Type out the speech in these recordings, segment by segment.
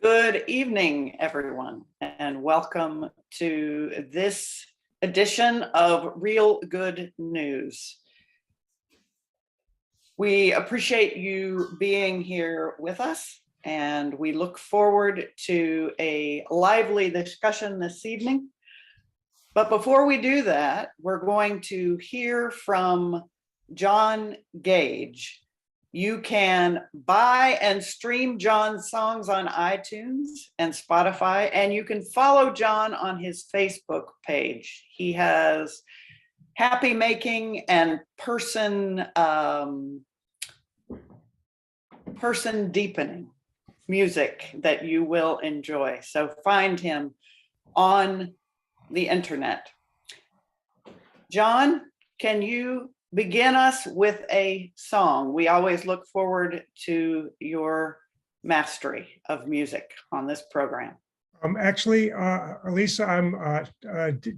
Good evening, everyone, and welcome to this edition of Real Good News. We appreciate you being here with us, and we look forward to a lively discussion this evening. But before we do that, we're going to hear from John Gage. You can buy and stream John's songs on iTunes and Spotify, and you can follow John on his Facebook page. He has happy making and person deepening music that you will enjoy. So find him on the internet. John, can you begin us with a song? We always look forward to your mastery of music on this program. Actually, Elisa,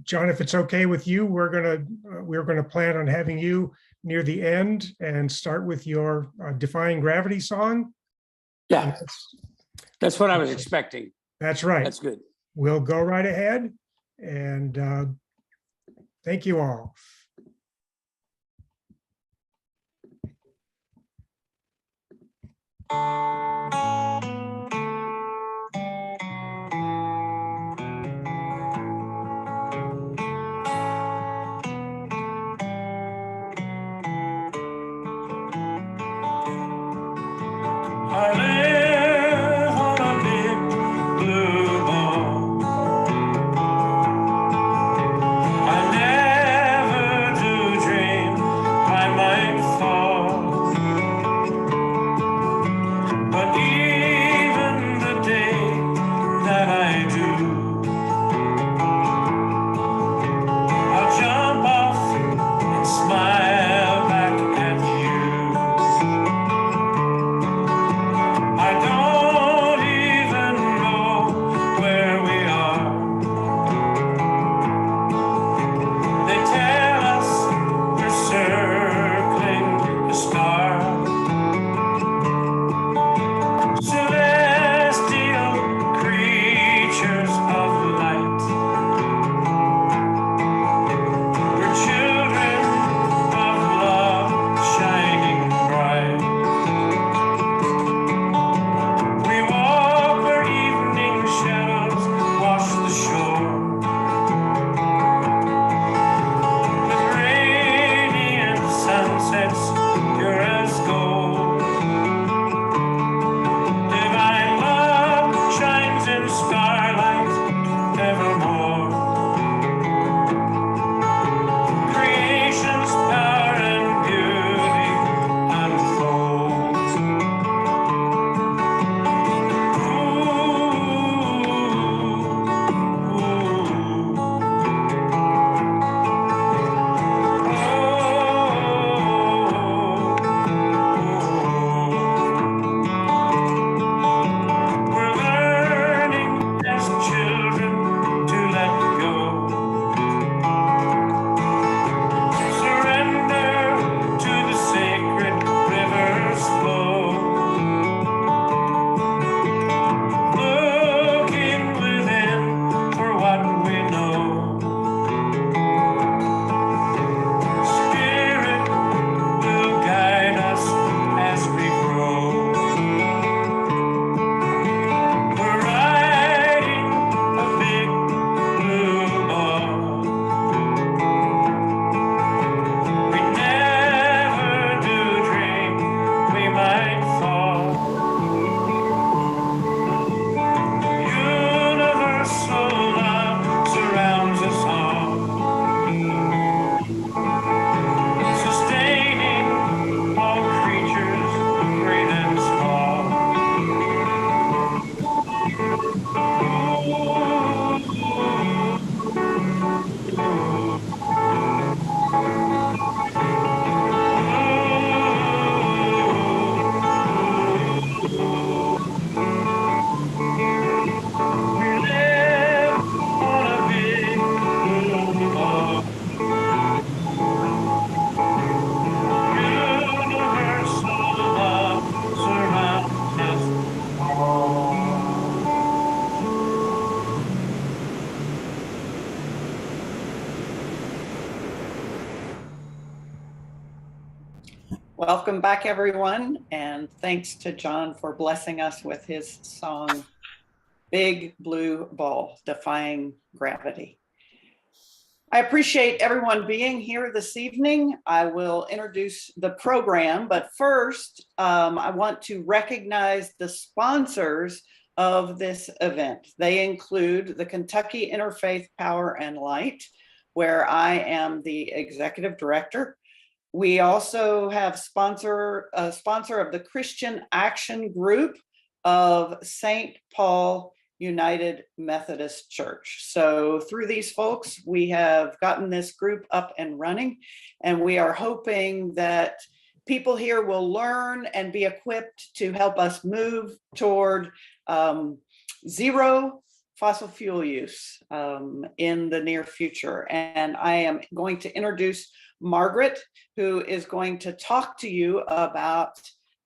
John, if it's okay with you, we're gonna plan on having you near the end and start with your Defying Gravity song. Yeah, that's what I was expecting. That's right. That's good. We'll go right ahead, and thank you all. I live on a big blue ball. I never Welcome back, everyone, and thanks to John for blessing us with his song, Big Blue Ball, Defying Gravity. I appreciate everyone being here this evening. I will introduce the program, but first, I want to recognize the sponsors of this event. They include the Kentucky Interfaith Power and Light, where I am the executive director. We also have a sponsor of the Christian Action Group of St. Paul United Methodist Church. So through these folks, we have gotten this group up and running, and we are hoping that people here will learn and be equipped to help us move toward zero fossil fuel use in the near future. And I am going to introduce Margaret, who is going to talk to you about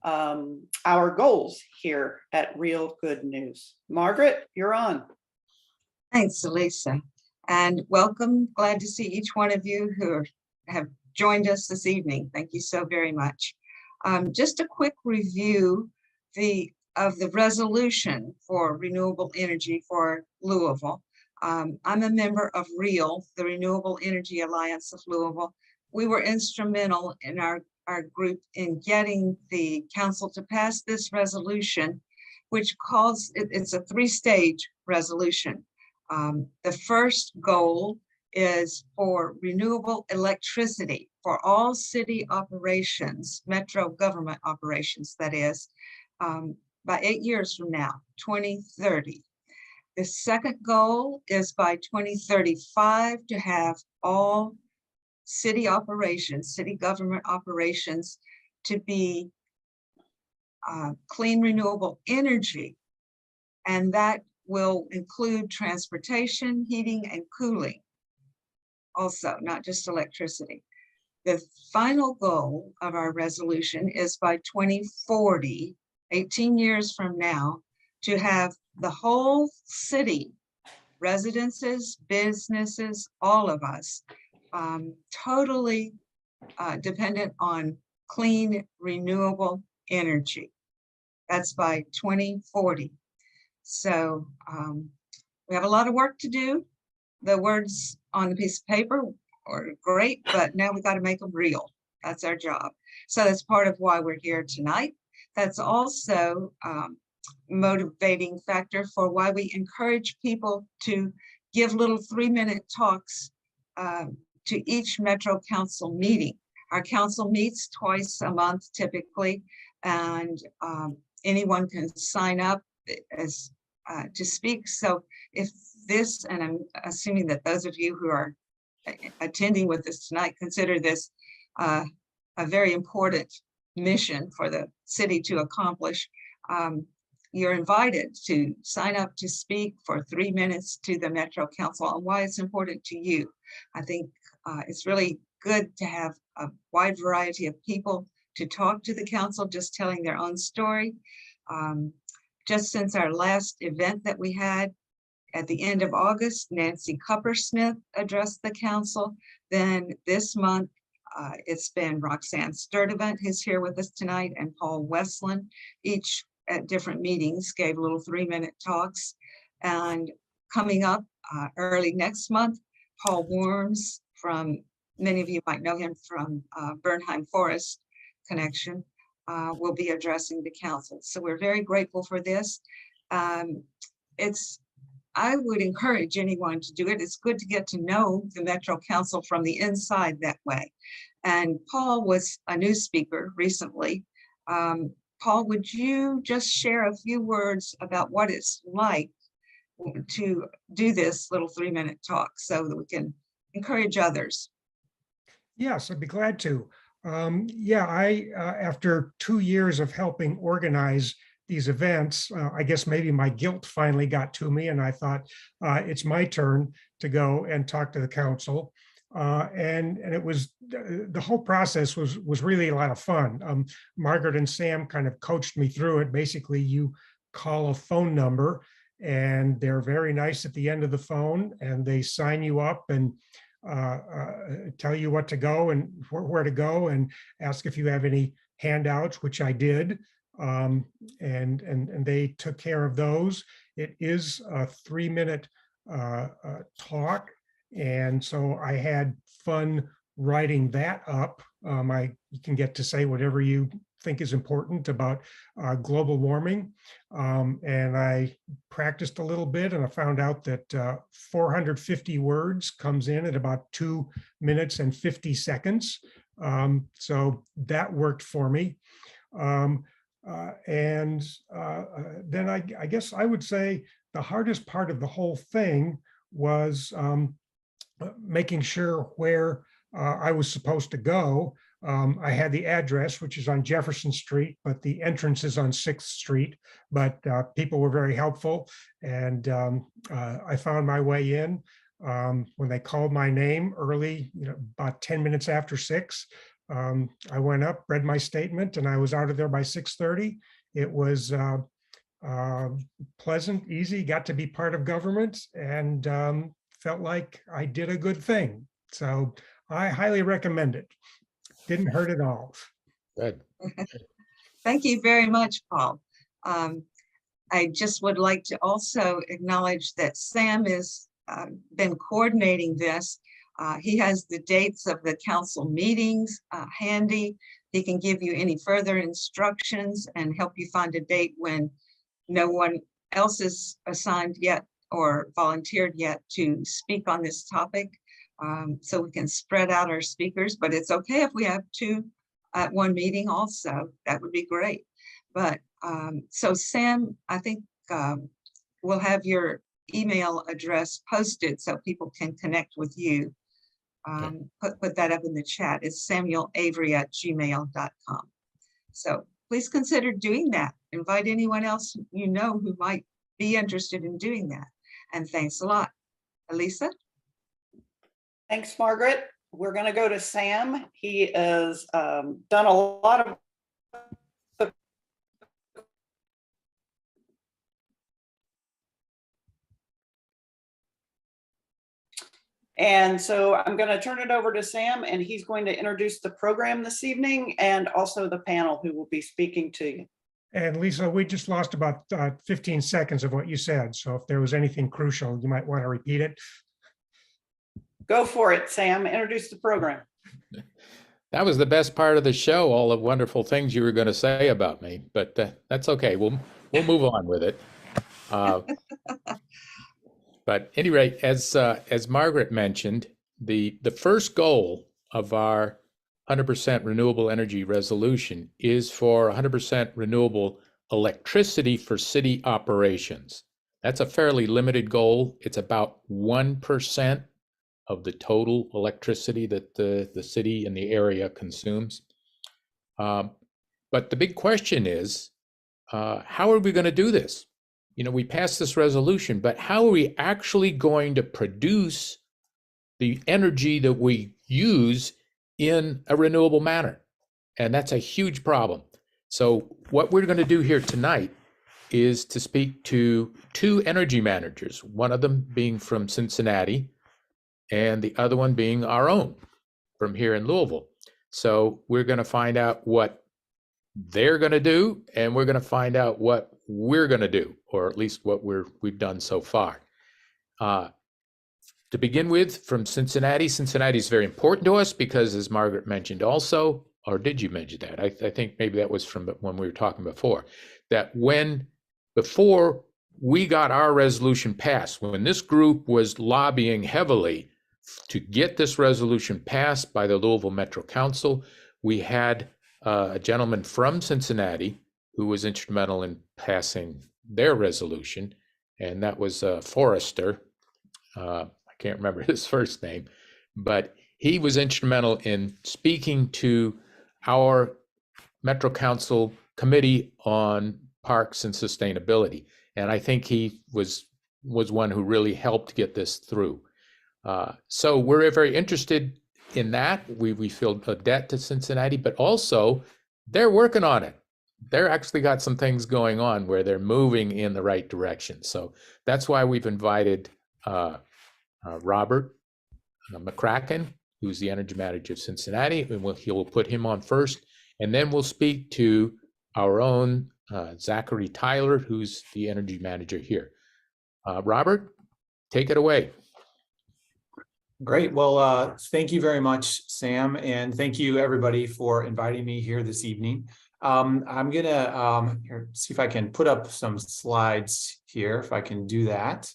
our goals here at Real Good News. Margaret, you're on. Thanks, Elisa, and welcome. Glad to see each one of you who have joined us this evening. Thank you so very much. Just a quick review of the resolution for renewable energy for Louisville. I'm a member of REAL, the Renewable Energy Alliance of Louisville. We were instrumental in our group in getting the council to pass this resolution, which calls it's a three-stage resolution. The first goal is for renewable electricity for all city operations, metro government operations, that is, by 8 years from now, 2030. The second goal is by 2035 to have all city operations, city government operations to be clean renewable energy. And that will include transportation, heating, and cooling. Also, not just electricity. The final goal of our resolution is by 2040, 18 years from now, to have the whole city, residences, businesses, all of us, totally dependent on clean, renewable energy. That's by 2040. So we have a lot of work to do. The words on the piece of paper are great, but now we got to make them real. That's our job. So that's part of why we're here tonight. That's also motivating factor for why we encourage people to give little 3-minute talks to each Metro Council meeting. Our council meets twice a month typically, and anyone can sign up as to speak. So if this, and I'm assuming that those of you who are attending with us tonight consider this a very important mission for the city to accomplish, you're invited to sign up to speak for 3 minutes to the Metro Council on why it's important to you. I think it's really good to have a wide variety of people to talk to the council, just telling their own story. Just since our last event that we had at the end of August, Nancy Cuppersmith addressed the council. Then this month, it's been Roxanne Sturdivant, who's here with us tonight, and Paul Westland, each at different meetings gave little 3-minute talks. And coming up early next month, Paul Worms, from many of you might know him from Bernheim Forest Connection, will be addressing the council. So we're very grateful for this. I would encourage anyone to do it. It's good to get to know the Metro Council from the inside that way. And Paul was a new speaker recently. Paul, would you just share a few words about what it's like to do this little 3-minute talk so that we can encourage others? Yes, I'd be glad to. After 2 years of helping organize these events, I guess maybe my guilt finally got to me, and I thought it's my turn to go and talk to the council. And it was, the whole process was really a lot of fun. Margaret and Sam kind of coached me through it. Basically, you call a phone number and they're very nice at the end of the phone, and they sign you up and tell you what to go and where to go, and ask if you have any handouts, which I did, and they took care of those. It is a 3-minute talk, and so I had fun writing that up. You can get to say whatever you think is important about global warming. And I practiced a little bit, and I found out that 450 words comes in at about 2 minutes and 50 seconds. So that worked for me. Then I guess I would say the hardest part of the whole thing was making sure where I was supposed to go. I had the address, which is on Jefferson Street, but the entrance is on 6th Street. But people were very helpful, and I found my way in. When they called my name early, about 10 minutes after 6, I went up, read my statement, and I was out of there by 6:30. It was pleasant, easy, got to be part of government, and felt like I did a good thing. So I highly recommend it. Didn't hurt at all. Good. Thank you very much, Paul. I just would like to also acknowledge that Sam has been coordinating this. He has the dates of the council meetings handy. He can give you any further instructions and help you find a date when no one else is assigned yet or volunteered yet to speak on this topic. So we can spread out our speakers, but it's okay if we have 2 at one meeting also. That would be great. But so Sam, I think we'll have your email address posted so people can connect with you. Put that up in the chat. It's samuelavery@gmail.com. So please consider doing that. Invite anyone else you know who might be interested in doing that. And thanks a lot. Elisa? Thanks, Margaret. We're going to go to Sam. He has done a lot of And so I'm going to turn it over to Sam, and he's going to introduce the program this evening and also the panel who will be speaking to you. And Lisa, we just lost about 15 seconds of what you said. So if there was anything crucial, you might want to repeat it. Go for it, Sam. Introduce the program. That was the best part of the show, all the wonderful things you were going to say about me, but that's okay. We'll move on with it. But at any rate, as Margaret mentioned, the first goal of our 100% renewable energy resolution is for 100% renewable electricity for city operations. That's a fairly limited goal. It's about 1% of the total electricity that the city and the area consumes. But the big question is, how are we going to do this? We passed this resolution, but how are we actually going to produce the energy that we use in a renewable manner? And that's a huge problem. So what we're going to do here tonight is to speak to 2 energy managers, one of them being from Cincinnati and the other one being our own from here in Louisville. So we're going to find out what they're going to do, and we're going to find out what we're going to do, or at least what we've done so far. To begin with, from Cincinnati is very important to us because, as Margaret mentioned also, or did you mention that? I think maybe that was from when we were talking before, that before we got our resolution passed, when this group was lobbying heavily to get this resolution passed by the Louisville Metro Council, we had a gentleman from Cincinnati who was instrumental in passing their resolution, and that was Forrester. I can't remember his first name, but he was instrumental in speaking to our Metro Council Committee on Parks and Sustainability. And I think he was one who really helped get this through. So we're very interested in that. We feel a debt to Cincinnati, but also they're working on it. They're actually got some things going on where they're moving in the right direction. So that's why we've invited Robert McCracken, who's the energy manager of Cincinnati, and he'll put him on first. And then we'll speak to our own Zachary Tyler, who's the energy manager here. Robert, take it away. Great. Well, thank you very much, Sam, and thank you everybody for inviting me here this evening. I'm gonna see if I can put up some slides here, if I can do that.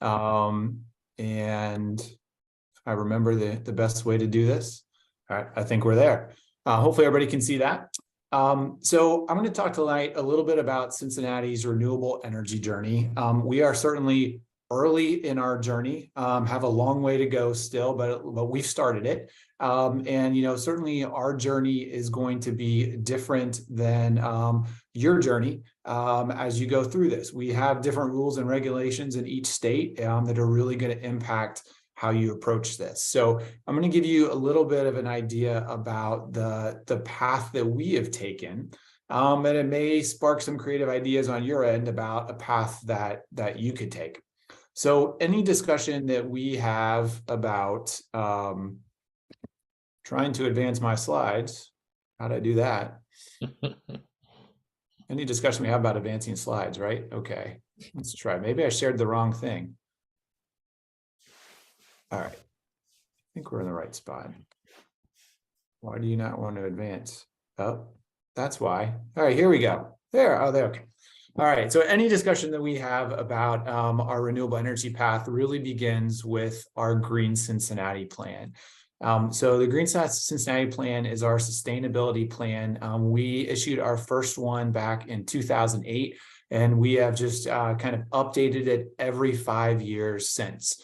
And if I remember the best way to do this. All right, I think we're there. Hopefully everybody can see that. So I'm going to talk tonight a little bit about Cincinnati's renewable energy journey. We are certainly early in our journey, have a long way to go still, but we've started it. And, you know, certainly our journey is going to be different than your journey as you go through this. We have different rules and regulations in each state that are really going to impact how you approach this. So I'm going to give you a little bit of an idea about the path that we have taken. And it may spark some creative ideas on your end about a path that you could take. So any discussion that we have about trying to advance my slides, how'd I do that? Any discussion we have about advancing slides, right? Okay, let's try. Maybe I shared the wrong thing. All right, I think we're in the right spot. Why do you not want to advance? Oh, that's why. All right, here we go. There, oh, there, okay. All right, so any discussion that we have about our renewable energy path really begins with our Green Cincinnati plan. So the Green Cincinnati plan is our sustainability plan. We issued our first one back in 2008, and we have just kind of updated it every 5 years since.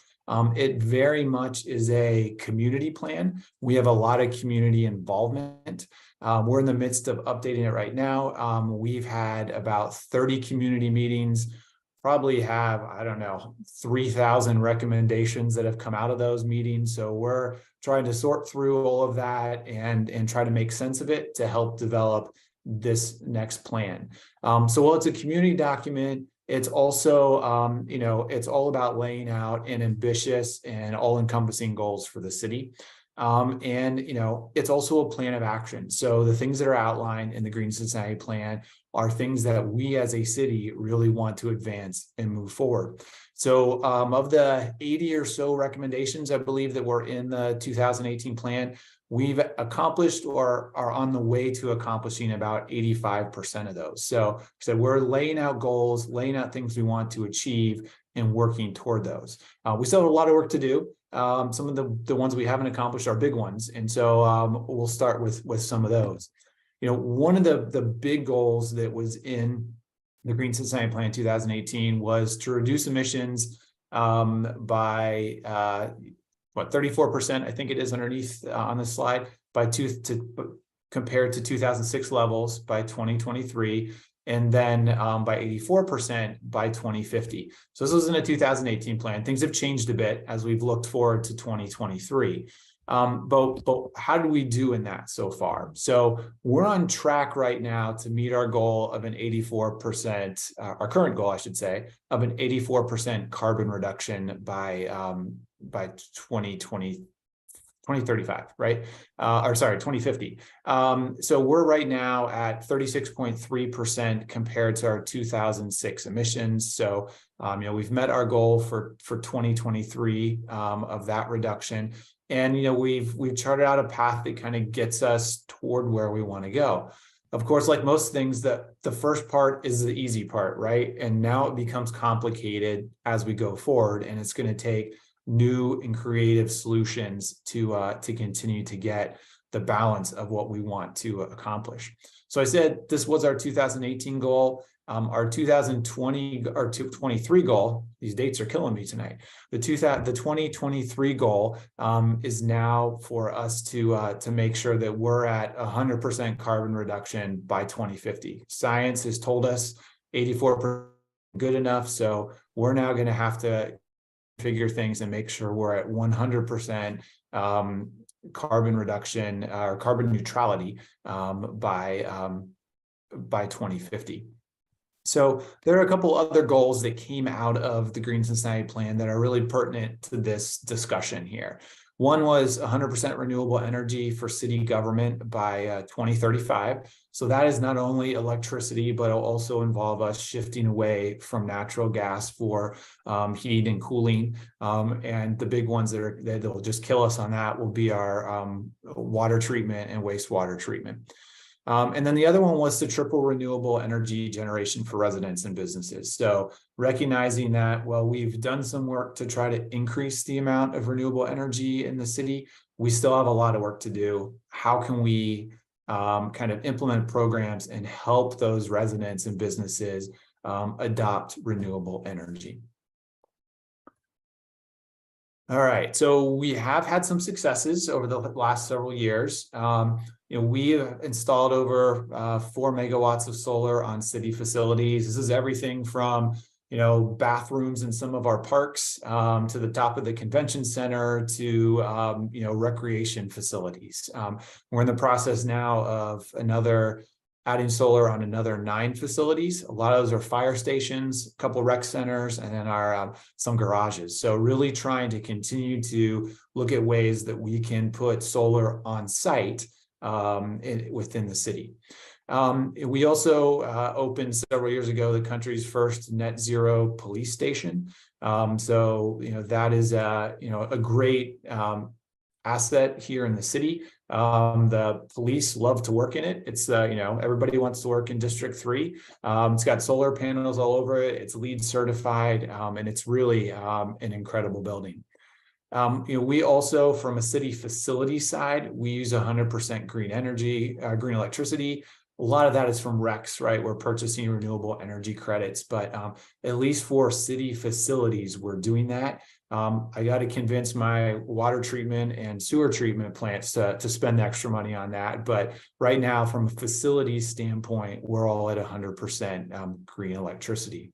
It very much is a community plan. We have a lot of community involvement. We're in the midst of updating it right now. We've had about 30 community meetings, probably have, I don't know, 3,000 recommendations that have come out of those meetings. So we're trying to sort through all of that and try to make sense of it to help develop this next plan. So while it's a community document, it's also, you know, it's all about laying out an ambitious and all-encompassing goals for the city. And, you know, it's also a plan of action. So the things that are outlined in the Green Cincinnati plan are things that we as a city really want to advance and move forward. So of the 80 or so recommendations, I believe that were in the 2018 plan, we've accomplished or are on the way to accomplishing about 85% of those. So we're laying out goals, laying out things we want to achieve and working toward those. We still have a lot of work to do. Some of the ones we haven't accomplished are big ones. And so we'll start with some of those. You know, one of the big goals that was in the Green Cincinnati Plan 2018 was to reduce emissions by 34%, I think it is underneath on the slide, compared to 2006 levels by 2023, and then by 84% by 2050. So this was in a 2018 plan. Things have changed a bit as we've looked forward to 2023. But how do we do in that so far? So we're on track right now to meet our goal of an 84%, our current goal, I should say, of an 84% carbon reduction by 2035, right? Or sorry, 2050. So we're right now at 36.3% compared to our 2006 emissions. So, you know, we've met our goal for 2023 of that reduction. And, you know, we've charted out a path that kind of gets us toward where we want to go. Of course, like most things, the first part is the easy part, right? And now it becomes complicated as we go forward, and it's going to take new and creative solutions to continue to get the balance of what we want to accomplish. So I said this was our 2018 goal. Our 2020 or 2023 goal, these dates are killing me tonight. The 2023 goal is now for us to make sure that we're at 100% carbon reduction by 2050. Science has told us 84% good enough, so we're now going to have to figure things and make sure we're at 100% carbon reduction or carbon neutrality by 2050. So there are a couple other goals that came out of the Green Cincinnati Plan that are really pertinent to this discussion here. One was 100% renewable energy for city government by 2035. So that is not only electricity, but it'll also involve us shifting away from natural gas for heat and cooling. And the big ones that'll just kill us on that will be our water treatment and wastewater treatment. And then the other one was the triple renewable energy generation for residents and businesses. So recognizing that, well, we've done some work to try to increase the amount of renewable energy in the city, we still have a lot of work to do. How can we kind of implement programs and help those residents and businesses adopt renewable energy? All right, so we have had some successes over the last several years. We have installed over 4 megawatts of solar on city facilities. This is everything from bathrooms in some of our parks to the top of the convention center to recreation facilities. We're in the process now of adding solar on another 9 facilities. A lot of those are fire stations, a couple rec centers, and then some garages. So really trying to continue to look at ways that we can put solar on site within the city. We also opened several years ago the country's first net zero police station. That is a great asset here in the city. The police love to work in it. It's everybody wants to work in District 3. It's got solar panels all over it. It's LEED certified, and it's really an incredible building. We also, from a city facility side, we use 100% green energy, green electricity. A lot of that is from RECs, right? We're purchasing renewable energy credits, but at least for city facilities, we're doing that. I got to convince my water treatment and sewer treatment plants to spend extra money on that. But right now, from a facility standpoint, we're all at 100% green electricity.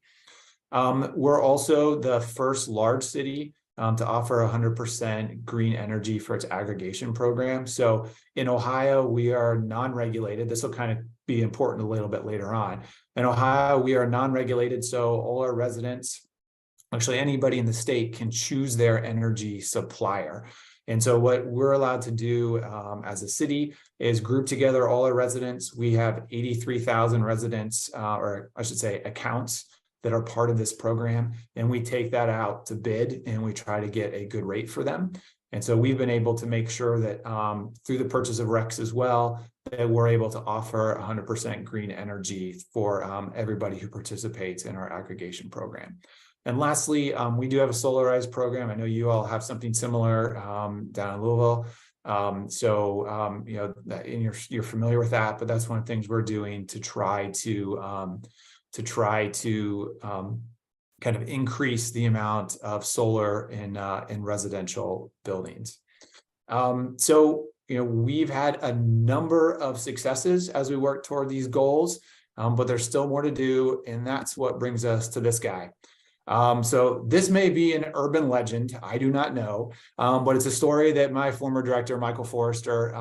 We're also the first large city to offer 100% green energy for its aggregation program. So in Ohio, we are non-regulated. This will kind of be important a little bit later on. In Ohio, we are non-regulated, so all our residents, actually anybody in the state, can choose their energy supplier. And so what we're allowed to do as a city is group together all our residents. We have 83,000 residents, or I should say accounts, that are part of this program, and we take that out to bid and we try to get a good rate for them. And so we've been able to make sure that through the purchase of RECs as well, that we're able to offer 100% green energy for everybody who participates in our aggregation program. And lastly, we do have a solarized program. I know you all have something similar down in Louisville. You're familiar with that, but that's one of the things we're doing to try to kind of increase the amount of solar in residential buildings. We've had a number of successes as we work toward these goals, but there's still more to do, and that's what brings us to this guy. So this may be an urban legend, I do not know, but it's a story that my former director, Michael Forrester,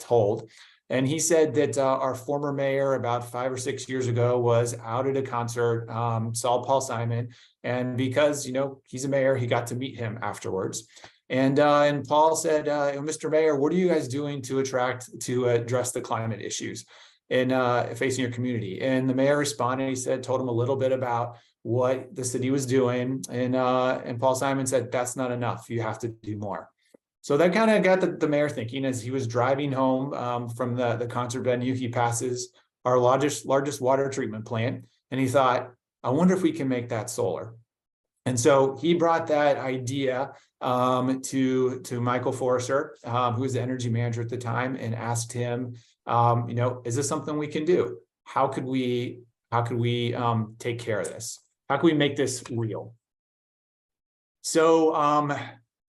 told. And he said that our former mayor about 5 or 6 years ago was out at a concert, saw Paul Simon, and because he's a mayor, he got to meet him afterwards. And Paul said, "Mr. Mayor, what are you guys doing to address the climate issues facing your community?" And the mayor responded. He told him a little bit about what the city was doing, and Paul Simon said, "That's not enough. You have to do more." So that kind of got the mayor thinking. As he was driving home from the concert venue, he passes our largest water treatment plant, and he thought, "I wonder if we can make that solar." And so he brought that idea to Michael Forrester, who was the energy manager at the time, and asked him, "Is this something we can do? How could we take care of this? How can we make this real?" So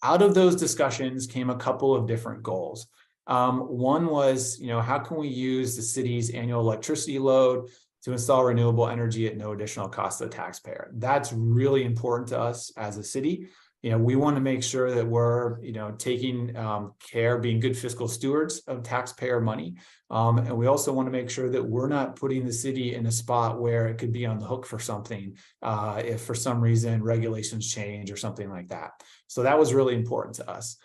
out of those discussions came a couple of different goals. One was, how can we use the city's annual electricity load to install renewable energy at no additional cost to the taxpayer? That's really important to us as a city. We want to make sure that we're, taking care, being good fiscal stewards of taxpayer money. And we also want to make sure that we're not putting the city in a spot where it could be on the hook for something if for some reason regulations change or something like that. So that was really important to us.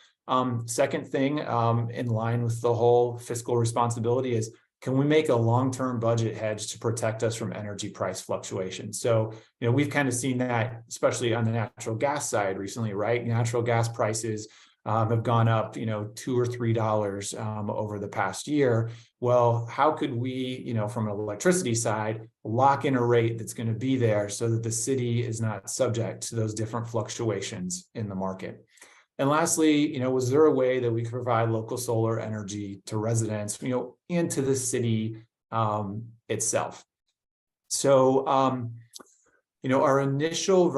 Second thing, in line with the whole fiscal responsibility is, can we make a long-term budget hedge to protect us from energy price fluctuations? So, we've kind of seen that, especially on the natural gas side recently, right? Natural gas prices have gone up, $2 or $3 over the past year. Well, how could we, from an electricity side, lock in a rate that's going to be there so that the city is not subject to those different fluctuations in the market? And lastly, was there a way that we could provide local solar energy to residents, and to the city itself? So, our initial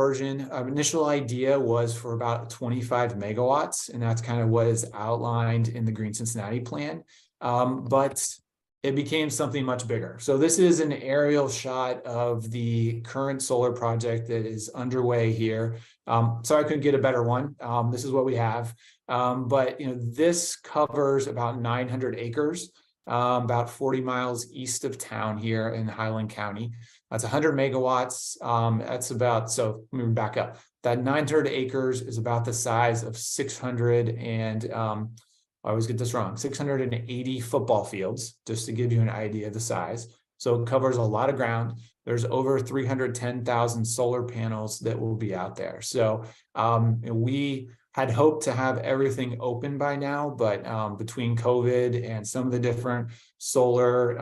idea was for about 25 megawatts, and that's kind of what is outlined in the Green Cincinnati plan. But it became something much bigger. So this is an aerial shot of the current solar project that is underway here. Sorry, I couldn't get a better one. This is what we have. But this covers about 900 acres, about 40 miles east of town here in Highland County. That's 100 megawatts. That's about, so let me back up. That 900 acres is about the size of 600 and I always get this wrong, 680 football fields, just to give you an idea of the size. So it covers a lot of ground. There's over 310,000 solar panels that will be out there. So we had hoped to have everything open by now, but between COVID and some of the different solar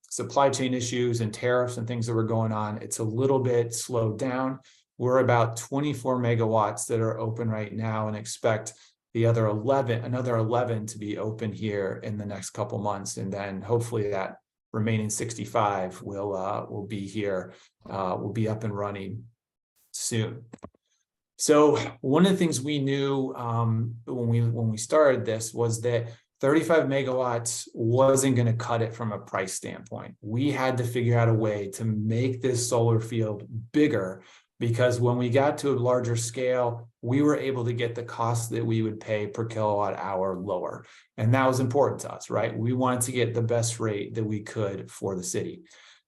supply chain issues and tariffs and things that were going on, it's a little bit slowed down. We're about 24 megawatts that are open right now, and expect the other another 11 to be open here in the next couple months. And then hopefully that remaining 65 will be here, will be up and running soon. So one of the things we knew when we started this was that 35 megawatts wasn't going to cut it from a price standpoint. We had to figure out a way to make this solar field bigger, because when we got to a larger scale, we were able to get the cost that we would pay per kilowatt hour lower. And that was important to us, right? We wanted to get the best rate that we could for the city.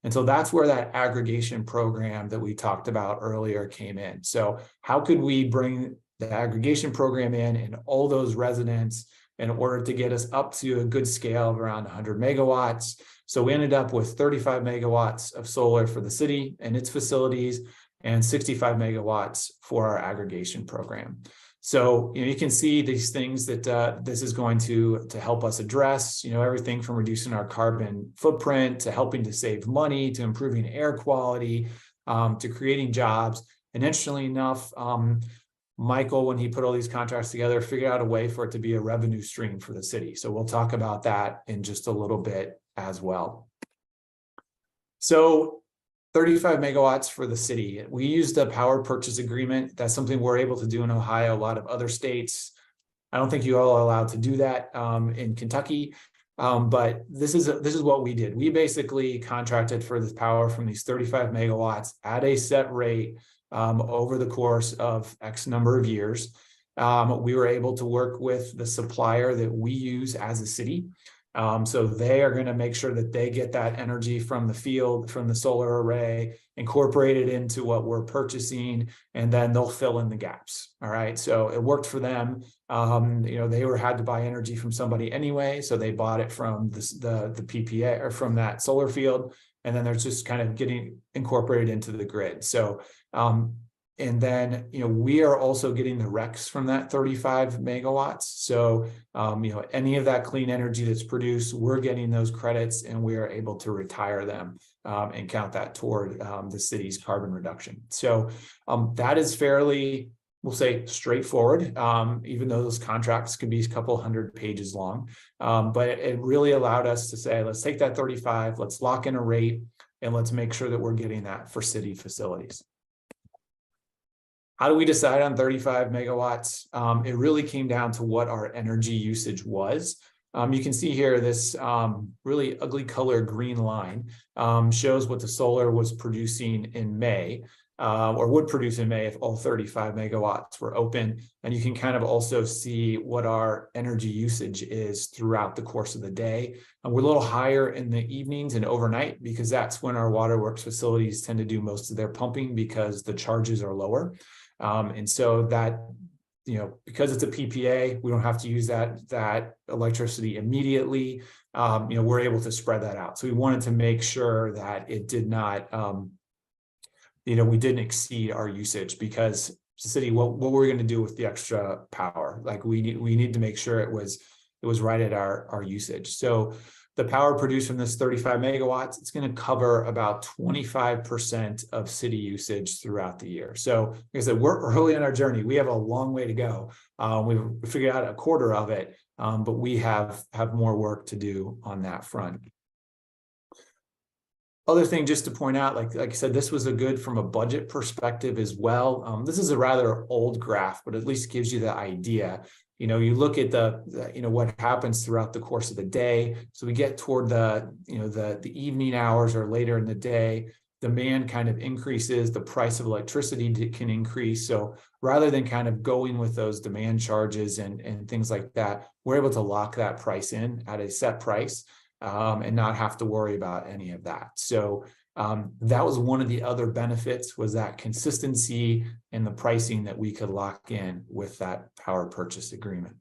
And so that's where that aggregation program that we talked about earlier came in. So how could we bring the aggregation program in and all those residents in order to get us up to a good scale of around 100 megawatts? So we ended up with 35 megawatts of solar for the city and its facilities, and 65 megawatts for our aggregation program. So you can see these things that this is going to help us address, everything from reducing our carbon footprint to helping to save money, to improving air quality, to creating jobs. And interestingly enough, Michael, when he put all these contracts together, figured out a way for it to be a revenue stream for the city. So we'll talk about that in just a little bit as well. So 35 megawatts for the city. We used a power purchase agreement. That's something we're able to do in Ohio. A lot of other states, I don't think you all are allowed to do that in Kentucky. But this is what we did. We basically contracted for this power from these 35 megawatts at a set rate over the course of X number of years. We were able to work with the supplier that we use as a city. So they are going to make sure that they get that energy from the field, from the solar array, incorporate it into what we're purchasing, and then they'll fill in the gaps. All right. So it worked for them. They had to buy energy from somebody anyway. So they bought it from the PPA or from that solar field. And then they're just kind of getting incorporated into the grid. So, and then, we are also getting the RECs from that 35 megawatts. So, any of that clean energy that's produced, we're getting those credits, and we are able to retire them and count that toward the city's carbon reduction. So that is fairly, we'll say, straightforward, even though those contracts could be a couple hundred pages long. But it really allowed us to say, let's take that 35, let's lock in a rate, and let's make sure that we're getting that for city facilities. How do we decide on 35 megawatts? It really came down to what our energy usage was. You can see here this really ugly color green line shows what the solar was producing in May, or would produce in May if all 35 megawatts were open. And you can kind of also see what our energy usage is throughout the course of the day. And we're a little higher in the evenings and overnight, because that's when our waterworks facilities tend to do most of their pumping, because the charges are lower. And so that because it's a PPA, we don't have to use that electricity immediately. We're able to spread that out. So we wanted to make sure that it did not, we didn't exceed our usage, because the city, what we're going to do with the extra power, like we need to make sure it was right at our usage. So the power produced from this 35 megawatts, it's going to cover about 25% of city usage throughout the year. So like I said, we're early in our journey. We have a long way to go. We've figured out a quarter of it, but we have more work to do on that front. Other thing just to point out, like I said, this was a good from a budget perspective as well. This is a rather old graph, but at least gives you the idea. You look at the what happens throughout the course of the day. So we get toward the evening hours or later in the day, demand kind of increases, the price of electricity can increase. So rather than kind of going with those demand charges and things like that, we're able to lock that price in at a set price. And not have to worry about any of that. So that was one of the other benefits, was that consistency in the pricing that we could lock in with that power purchase agreement.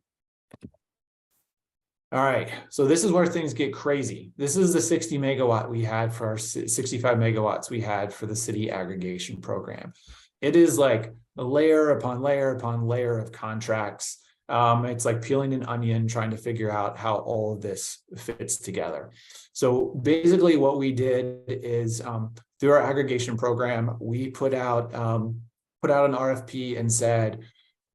All right, so this is where things get crazy. This is the 60 megawatt we had for our 65 megawatts we had for the city aggregation program. It is like a layer upon layer upon layer of contracts. It's like peeling an onion, trying to figure out how all of this fits together. So basically what we did is through our aggregation program, we put out an RFP and said,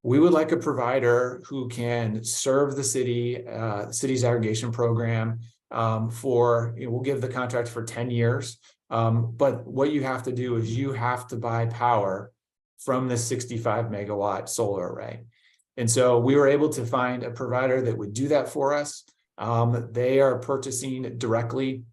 we would like a provider who can serve the city's aggregation program we'll give the contract for 10 years. But what you have to do is you have to buy power from the 65 megawatt solar array. And so we were able to find a provider that would do that for us. They are purchasing directly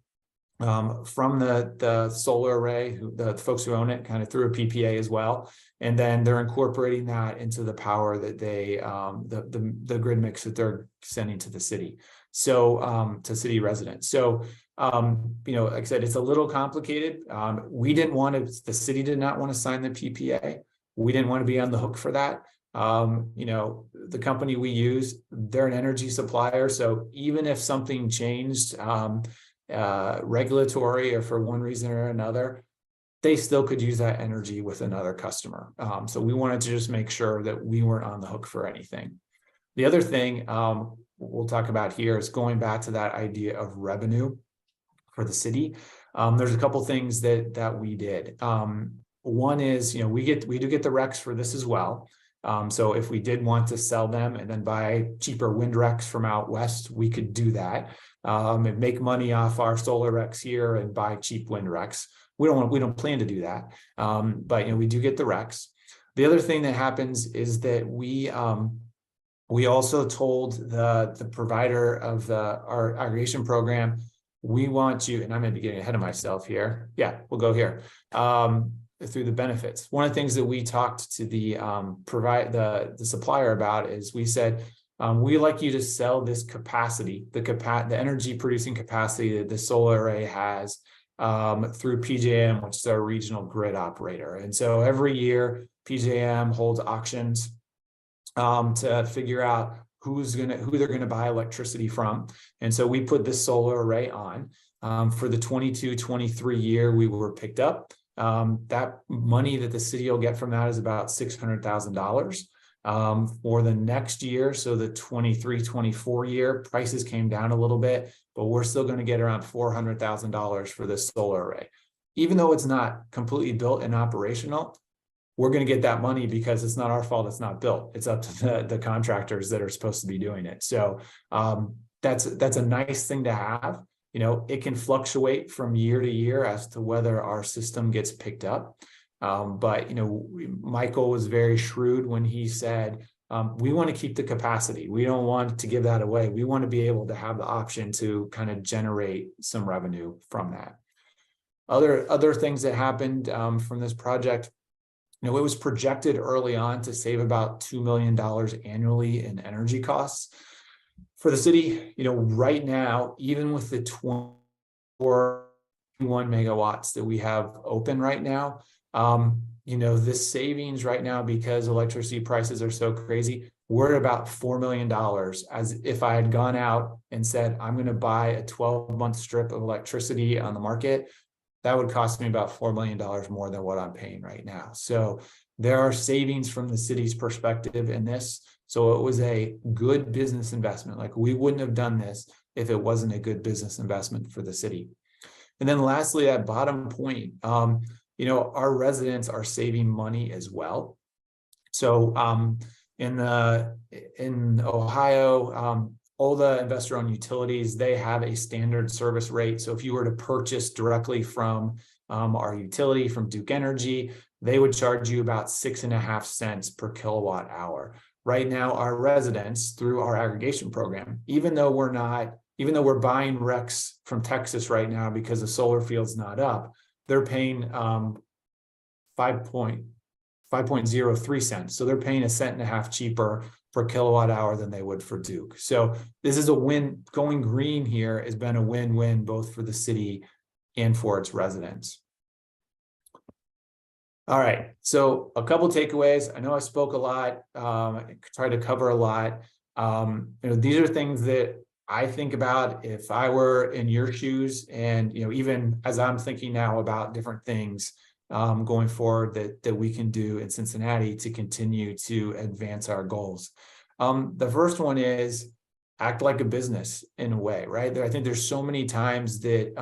from the solar array, the folks who own it, kind of through a PPA as well. And then they're incorporating that into the power that they, the grid mix that they're sending to the city. So to city residents. So, like I said, it's a little complicated. The city did not want to sign the PPA. We didn't want to be on the hook for that. The company we use, they're an energy supplier. So even if something changed regulatory or for one reason or another, they still could use that energy with another customer. So we wanted to just make sure that we weren't on the hook for anything. The other thing we'll talk about here is going back to that idea of revenue for the city. There's a couple things that we did. One is, we do get the RECs for this as well. So if we did want to sell them and then buy cheaper wind RECs from out west, we could do that and make money off our solar RECs here and buy cheap wind RECs. We don't plan to do that, but we do get the RECs. The other thing that happens is that we also told the provider of our aggregation program, we want you, and I'm going to be getting ahead of myself here. Yeah, we'll go here. Through the benefits. One of the things that we talked to the supplier about is we said, we like you to sell this capacity, the energy producing capacity that the solar array has through PJM, which is our regional grid operator. And so every year PJM holds auctions to figure out who they're going to buy electricity from. And so we put this solar array on for the 22-23 year. We were picked up. That money that the city will get from that is about $600,000 for the next year. So the 23-24 year prices came down a little bit, but we're still going to get around $400,000 for this solar array. Even though it's not completely built and operational, we're going to get that money because it's not our fault. It's not built. It's up to the contractors that are supposed to be doing it. So that's a nice thing to have. It can fluctuate from year to year as to whether our system gets picked up. But, Michael was very shrewd when he said, we want to keep the capacity. We don't want to give that away. We want to be able to have the option to kind of generate some revenue from that. Other things that happened from this project, it was projected early on to save about $2 million annually in energy costs. For the city, right now, even with the 21 megawatts that we have open right now, This savings right now, because electricity prices are so crazy, we're at about $4 million. As if I had gone out and said, I'm going to buy a 12-month strip of electricity on the market, that would cost me about $4 million more than what I'm paying right now. So there are savings from the city's perspective in this. So it was a good business investment. Like, we wouldn't have done this if it wasn't a good business investment for the city. And then lastly, that bottom point, our residents are saving money as well. So in Ohio, all the investor-owned utilities, they have a standard service rate. So if you were to purchase directly from our utility, from Duke Energy, they would charge you about 6.5 cents per kilowatt hour. Right now, our residents, through our aggregation program, even though we're buying RECs from Texas right now because the solar field's not up, they're paying 5.03 cents. So they're paying 1.5 cents cheaper per kilowatt hour than they would for Duke. So this is a win. Going green here has been a win-win both for the city and for its residents. All right, so a couple takeaways. I know I spoke a lot, tried to cover a lot. These are things that I think about if I were in your shoes, and even as I'm thinking now about different things going forward that we can do in Cincinnati to continue to advance our goals. The first one is act like a business in a way, right? I think there's so many times that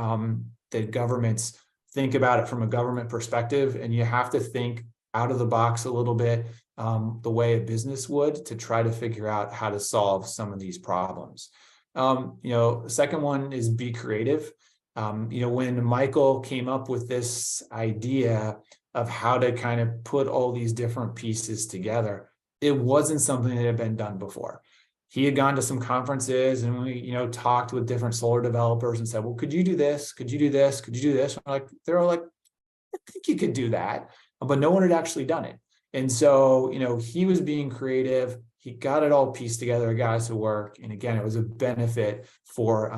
that governments think about it from a government perspective, and you have to think out of the box a little bit, the way a business would, to try to figure out how to solve some of these problems. The second one is be creative. When Michael came up with this idea of how to kind of put all these different pieces together, it wasn't something that had been done before. He had gone to some conferences, and we, talked with different solar developers and said, well, could you do this? Could you do this? Could you do this? They're all like, I think you could do that, but no one had actually done it. And so, he was being creative. He got it all pieced together, got us to work. And again, it was a benefit for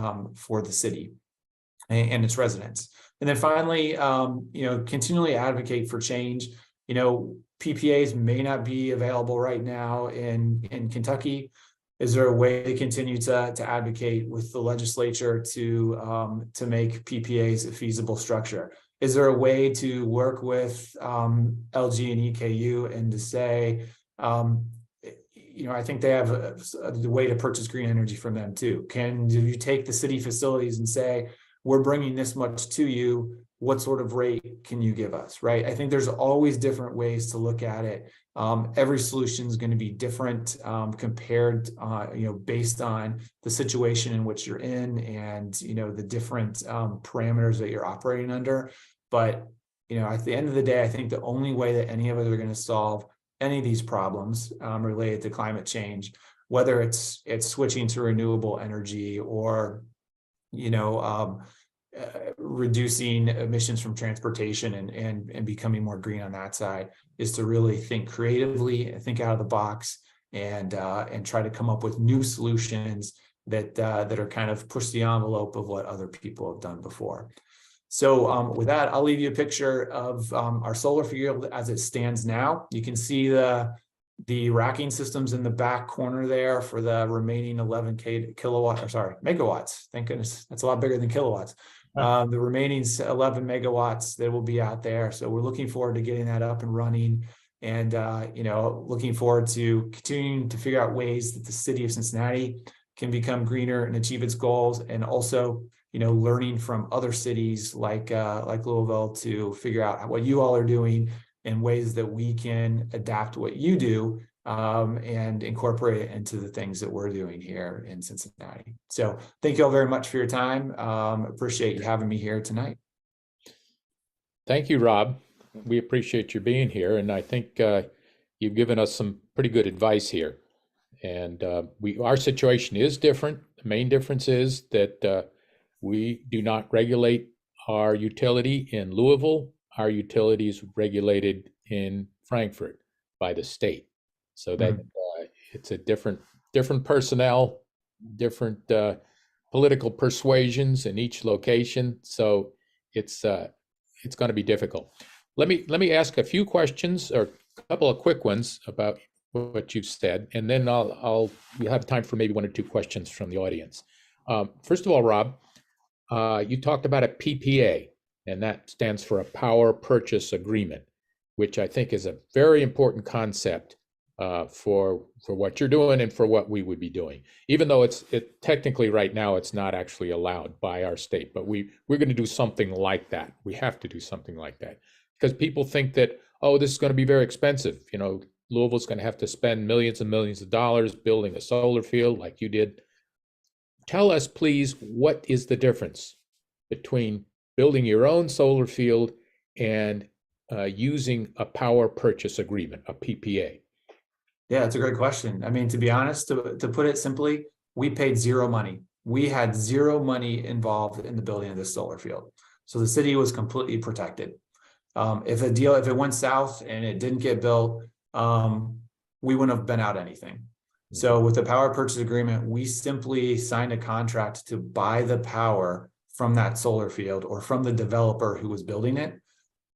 the city and its residents. And then finally, continually advocate for change. PPAs may not be available right now in Kentucky. Is there a way to continue to advocate with the legislature to make PPAs a feasible structure? Is there a way to work with LG and EKU and to say, I think they have a way to purchase green energy from them too. Do you take the city facilities and say, we're bringing this much to you, what sort of rate can you give us, right? I think there's always different ways to look at it. Every solution is going to be different compared, based on the situation in which you're in and, the different parameters that you're operating under. But, at the end of the day, I think the only way that any of us are going to solve any of these problems related to climate change, whether it's switching to renewable energy or, reducing emissions from transportation and becoming more green on that side, is to really think creatively and think out of the box and try to come up with new solutions that are kind of push the envelope of what other people have done before. So with that, I'll leave you a picture of our solar field as it stands now. You can see the racking systems in the back corner there for the remaining 11 megawatts. Thank goodness, that's a lot bigger than kilowatts. The remaining 11 megawatts that will be out there. So we're looking forward to getting that up and running, and looking forward to continuing to figure out ways that the city of Cincinnati can become greener and achieve its goals, and also learning from other cities like Louisville to figure out what you all are doing and ways that we can adapt what you do and incorporate it into the things that we're doing here in Cincinnati. So thank you all very much for your time. Appreciate you having me here tonight. Thank you, Rob. We appreciate you being here, and I think you've given us some pretty good advice here. And our situation is different. The main difference is that we do not regulate our utility in Louisville. Our utility is regulated in Frankfurt by the state. So that it's a different personnel, different political persuasions in each location. So it's going to be difficult. let me ask a few questions or a couple of quick ones about what you've said, and then we'll have time for maybe one or two questions from the audience. First of all, Rob, you talked about a PPA, and that stands for a power purchase agreement, which I think is a very important concept for what you're doing and for what we would be doing. Even though it technically right now it's not actually allowed by our state, but we're going to do something like that. We have to do something like that because people think that, oh, this is going to be very expensive. You know, Louisville's going to have to spend millions and millions of dollars building a solar field like you did. Tell us, please, what is the difference between building your own solar field and using a power purchase agreement, a PPA? Yeah, it's a great question. I mean, to be honest, to put it simply, we paid zero money. We had zero money involved in the building of this solar field. So the city was completely protected. If it went south and it didn't get built, we wouldn't have been out anything. So with the power purchase agreement, we simply signed a contract to buy the power from that solar field or from the developer who was building it,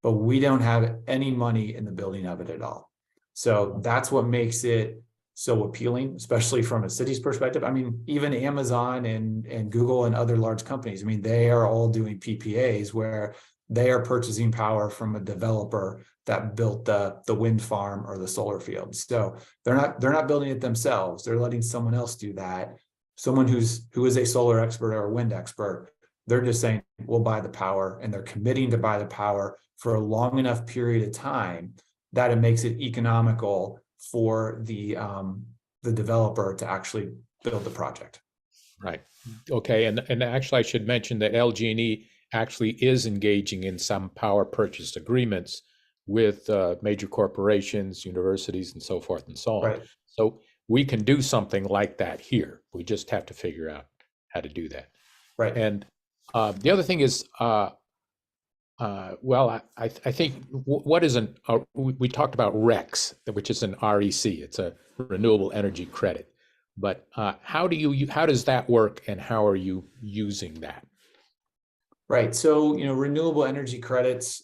but we don't have any money in the building of it at all. So that's what makes it so appealing, especially from a city's perspective. I mean, even Amazon and Google and other large companies, I mean, they are all doing PPAs where they are purchasing power from a developer that built the wind farm or the solar field. So they're not building it themselves. They're letting someone else do that. Someone who is a solar expert or a wind expert. They're just saying, we'll buy the power, and they're committing to buy the power for a long enough period of time that it makes it economical for the developer to actually build the project. Right. Okay. And actually, I should mention that LG&E actually is engaging in some power purchase agreements with major corporations, universities, and so forth and so on. Right. So we can do something like that here. We just have to figure out how to do that. Right. And the other thing is, well, I think what is we talked about RECs, which is an REC. It's a renewable energy credit. But how does that work, and how are you using that? Right. So, renewable energy credits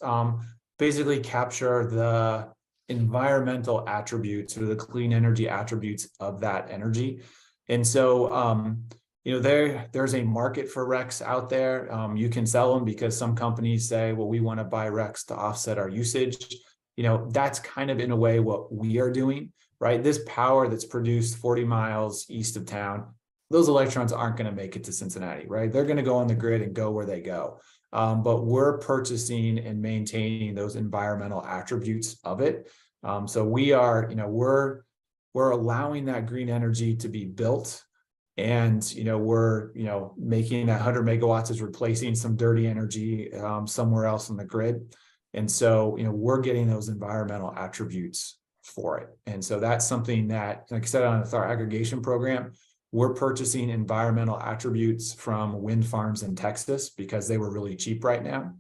basically capture the environmental attributes or the clean energy attributes of that energy. And so, there's a market for RECs out there. You can sell them because some companies say, well, we want to buy RECs to offset our usage. That's kind of in a way what we are doing, right? This power that's produced 40 miles east of town, those electrons aren't going to make it to Cincinnati, right? They're going to go on the grid and go where they go. But we're purchasing and maintaining those environmental attributes of it. So we are, we're allowing that green energy to be built. And, we're, making that 100 megawatts is replacing some dirty energy somewhere else in the grid. And so, we're getting those environmental attributes for it. And so that's something that, like I said, with our aggregation program, we're purchasing environmental attributes from wind farms in Texas because they were really cheap right now.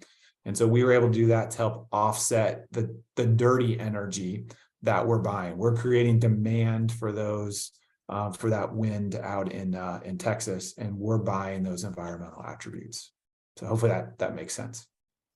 And so we were able to do that to help offset the dirty energy that we're buying. We're creating demand for those, for that wind out in Texas, and we're buying those environmental attributes. So hopefully that makes sense.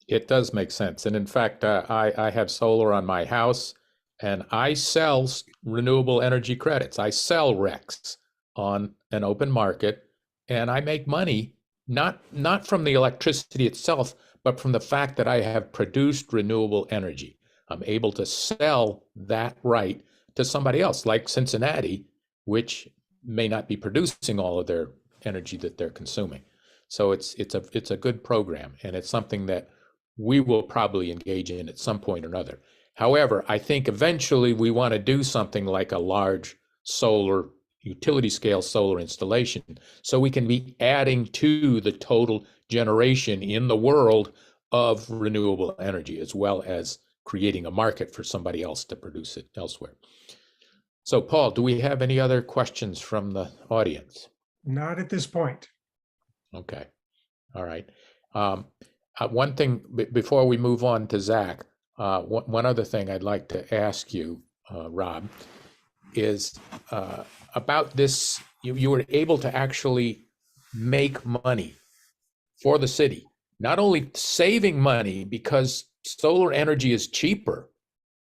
It does make sense. And in fact, I have solar on my house, and I sell renewable energy credits. I sell RECs on an open market, and I make money, not from the electricity itself, but from the fact that I have produced renewable energy. I'm able to sell that right to somebody else, like Cincinnati, which may not be producing all of their energy that they're consuming. So it's a good program, and it's something that we will probably engage in at some point or another. However, I think eventually we want to do something like a large solar, utility scale solar installation, so we can be adding to the total generation in the world of renewable energy, as well as creating a market for somebody else to produce it elsewhere. So, Paul, do we have any other questions from the audience? Not at this point. Okay. All right. One thing before we move on to Zach, one other thing I'd like to ask you, Rob, is about this. You were able to actually make money for the city not only saving money because solar energy is cheaper,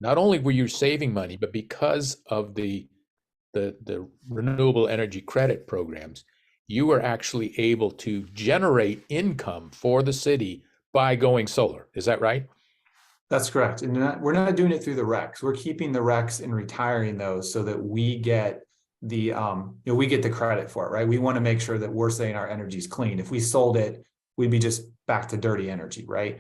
not only were you saving money, but because of the renewable energy credit programs, you were actually able to generate income for the city by going solar. Is that right? That's correct. And we're not doing it through the RECs. We're keeping the RECs and retiring those so that we get the we get the credit for it, right? We want to make sure that we're saying our energy is clean. If we sold it, we'd be just back to dirty energy, right?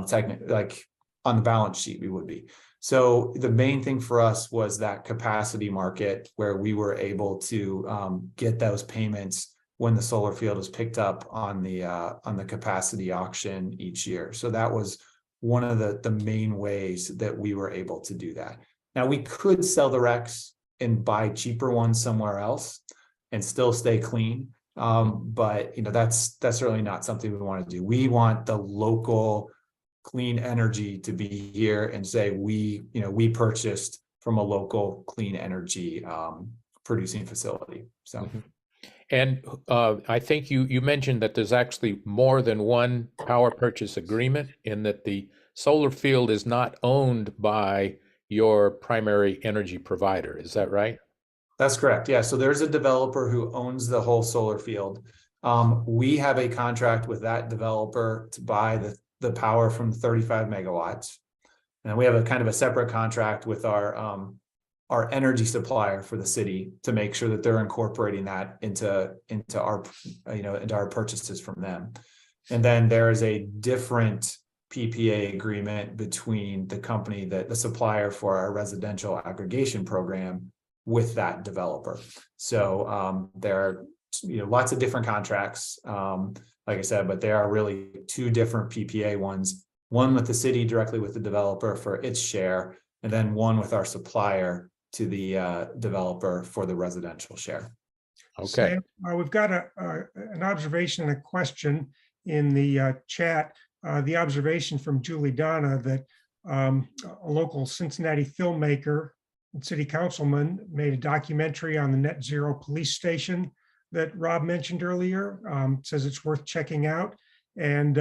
Technically, like on the balance sheet, we would be. So the main thing for us was that capacity market where we were able to get those payments when the solar field was picked up on the capacity auction each year. So that was one of the main ways that we were able to do that. Now we could sell the RECs and buy cheaper ones somewhere else and still stay clean. But that's certainly not something we want to do. We want the local clean energy to be here and say we purchased from a local clean energy producing facility. So. And I think you mentioned that there's actually more than one power purchase agreement, in that the solar field is not owned by your primary energy provider. Is that right? That's correct. Yeah. So there's a developer who owns the whole solar field. We have a contract with that developer to buy the power from 35 megawatts. And we have a kind of a separate contract with our energy supplier for the city to make sure that they're incorporating that into our purchases from them. And then there is a different PPA agreement between the company, the supplier for our residential aggregation program, with that developer. So there are lots of different contracts, like I said, but there are really two different PPA ones, one with the city directly with the developer for its share, and then one with our supplier to the developer for the residential share. Okay. Sam, we've got an observation and a question in the chat. The observation from Julie Donna that a local Cincinnati filmmaker and city councilman made a documentary on the net zero police station that Rob mentioned earlier. Says it's worth checking out. And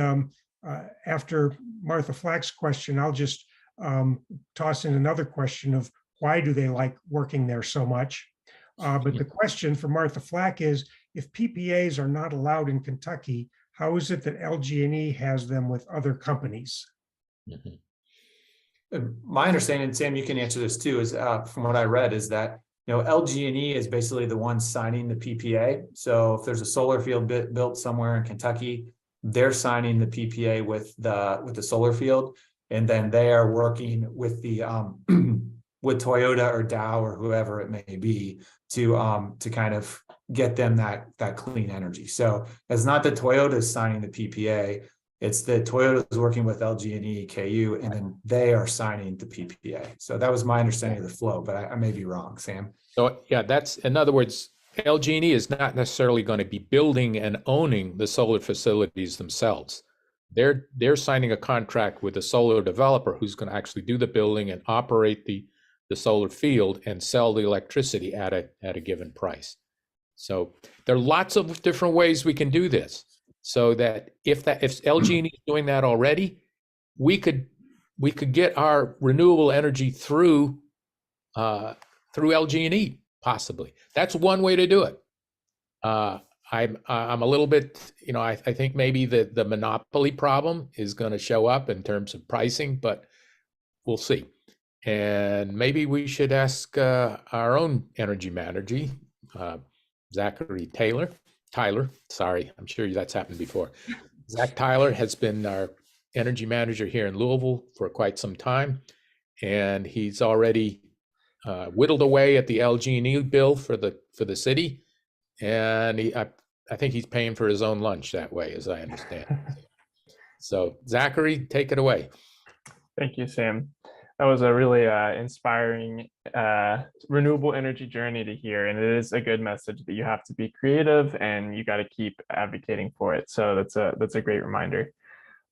after Martha Flack's question, I'll just toss in another question of why do they like working there so much? But the question for Martha Flack is, if PPAs are not allowed in Kentucky, how is it that LG&E has them with other companies? My understanding, Sam, you can answer this too, is from what I read, is that LG&E is basically the one signing the PPA. So if there's a solar field built somewhere in Kentucky, they're signing the PPA with the solar field, and then they are working with the with Toyota or Dow or whoever it may be to kind of get them that clean energy. So it's not that Toyota is signing the PPA, it's that Toyota is working with LG&E, KU, and then they are signing the PPA. So that was my understanding of the flow, but I may be wrong, Sam. So yeah, that's, in other words, LG&E is not necessarily going to be building and owning the solar facilities themselves. They're signing a contract with a solar developer who's going to actually do the building and operate the solar field and sell the electricity at a given price. So there are lots of different ways we can do this. So that if LG&E is doing that already, we could get our renewable energy through LG&E possibly. That's one way to do it. I'm a little bit, I think maybe the monopoly problem is going to show up in terms of pricing, but we'll see. And maybe we should ask our own energy manager, Zachary Tyler, sorry, I'm sure that's happened before. Zach Tyler has been our energy manager here in Louisville for quite some time, and he's already whittled away at the LG&E bill for the city, and I think he's paying for his own lunch that way, as I understand. So Zachary, take it away. Thank you, Sam. That was a really inspiring renewable energy journey to hear, and it is a good message that you have to be creative and you got to keep advocating for it. So that's a great reminder.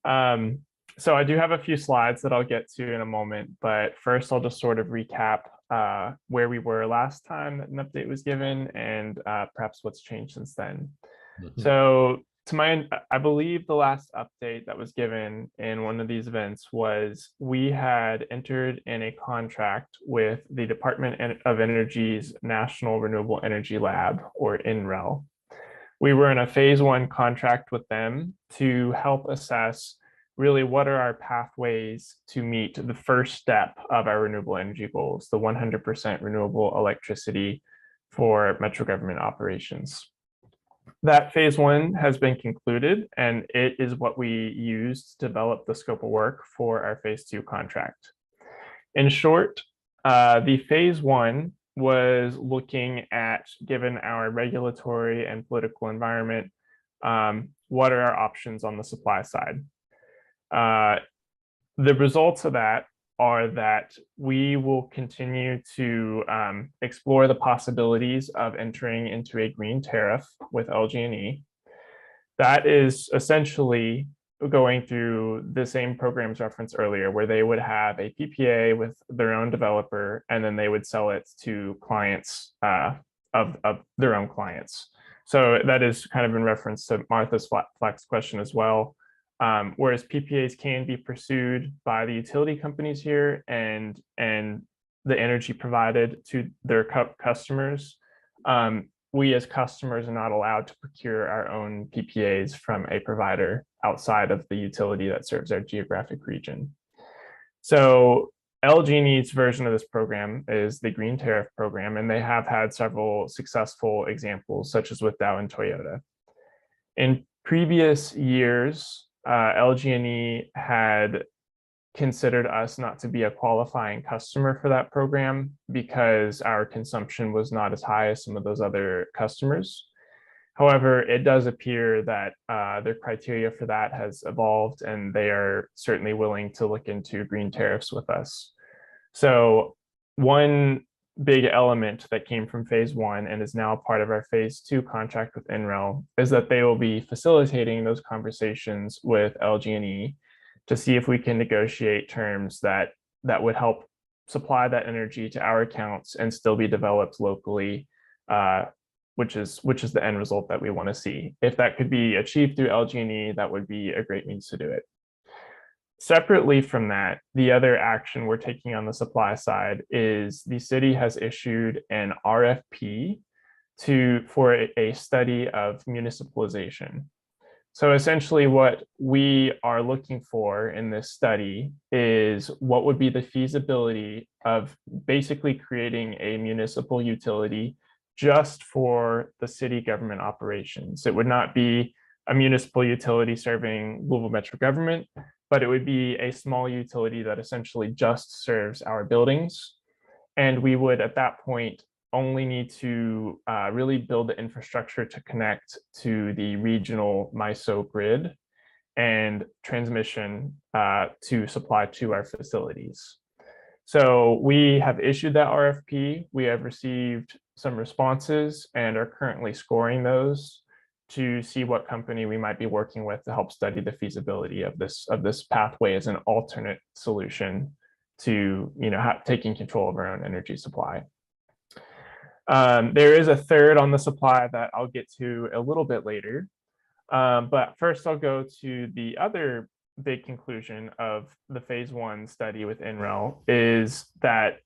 So I do have a few slides that I'll get to in a moment, but first I'll just sort of recap where we were last time that an update was given and perhaps what's changed since then. So I believe the last update that was given in one of these events was we had entered in a contract with the Department of Energy's National Renewable Energy Lab, or NREL. We were in a phase 1 contract with them to help assess really what are our pathways to meet the first step of our renewable energy goals, the 100% renewable electricity for metro government operations. That phase 1 has been concluded, and it is what we used to develop the scope of work for our phase 2 contract. In short, the phase 1 was looking at, given our regulatory and political environment, what are our options on the supply side? The results of that are that we will continue to explore the possibilities of entering into a green tariff with LG&E. That is essentially going through the same programs referenced earlier, where they would have a PPA with their own developer, and then they would sell it to clients of their own clients. So that is kind of in reference to Martha's Flex question as well. Whereas PPAs can be pursued by the utility companies here and the energy provided to their customers, we as customers are not allowed to procure our own PPAs from a provider outside of the utility that serves our geographic region. So LG&E's version of this program is the Green Tariff program, and they have had several successful examples, such as with Dow and Toyota. In previous years, LG&E had considered us not to be a qualifying customer for that program because our consumption was not as high as some of those other customers. However, it does appear that their criteria for that has evolved, and they are certainly willing to look into green tariffs with us. So one big element that came from phase 1 and is now part of our phase 2 contract with NREL is that they will be facilitating those conversations with LG&E to see if we can negotiate terms that would help supply that energy to our accounts and still be developed locally, which is the end result that we want to see. If that could be achieved through LG&E, that would be a great means to do it. Separately from that, the other action we're taking on the supply side is the city has issued an RFP for a study of municipalization. So essentially what we are looking for in this study is what would be the feasibility of basically creating a municipal utility just for the city government operations. It would not be a municipal utility serving Louisville Metro government, but it would be a small utility that essentially just serves our buildings. And we would, at that point, only need to really build the infrastructure to connect to the regional MISO grid and transmission to supply to our facilities. So we have issued that RFP. We have received some responses and are currently scoring those to see what company we might be working with to help study the feasibility of this pathway as an alternate solution to taking control of our own energy supply. There is a third on the supply that I'll get to a little bit later. But first I'll go to the other big conclusion of the phase 1 study with NREL is that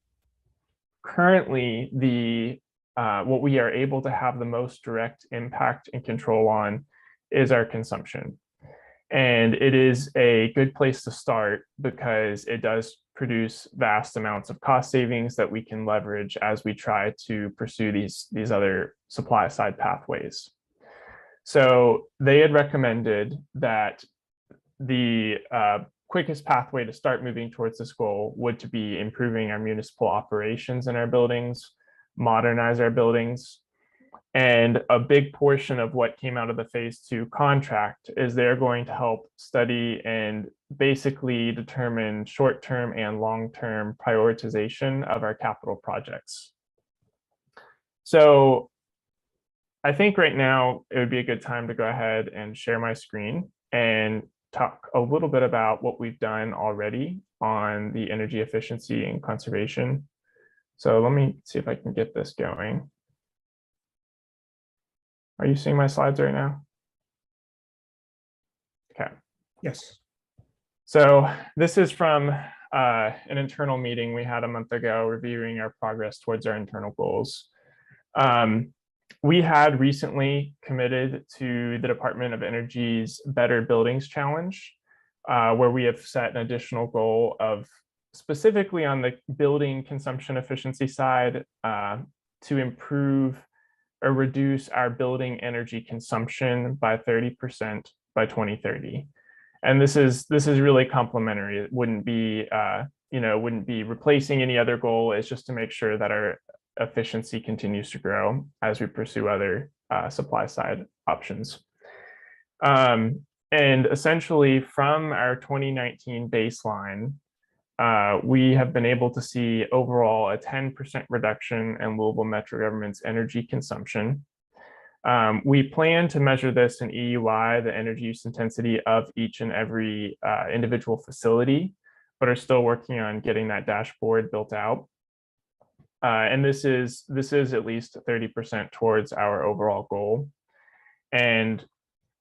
currently what we are able to have the most direct impact and control on is our consumption. And it is a good place to start because it does produce vast amounts of cost savings that we can leverage as we try to pursue these other supply side pathways. So they had recommended that the quickest pathway to start moving towards this goal would to be improving our municipal operations in our buildings, modernize our buildings. And a big portion of what came out of the phase 2 contract is they're going to help study and basically determine short-term and long-term prioritization of our capital projects. So I think right now it would be a good time to go ahead and share my screen and talk a little bit about what we've done already on the energy efficiency and conservation. So let me see if I can get this going. Are you seeing my slides right now? Yes. So this is from an internal meeting we had a month ago reviewing our progress towards our internal goals. We had recently committed to the Department of Energy's Better Buildings Challenge, where we have set an additional goal of specifically on the building consumption efficiency side to improve or reduce our building energy consumption by 30% by 2030. And this is really complementary. It wouldn't be wouldn't be replacing any other goal. It's just to make sure that our efficiency continues to grow as we pursue other supply side options. And essentially from our 2019 baseline, we have been able to see overall a 10% reduction in Louisville Metro government's energy consumption. We plan to measure this in EUI, the energy use intensity of each and every individual facility, but are still working on getting that dashboard built out. And this is at least 30% towards our overall goal. And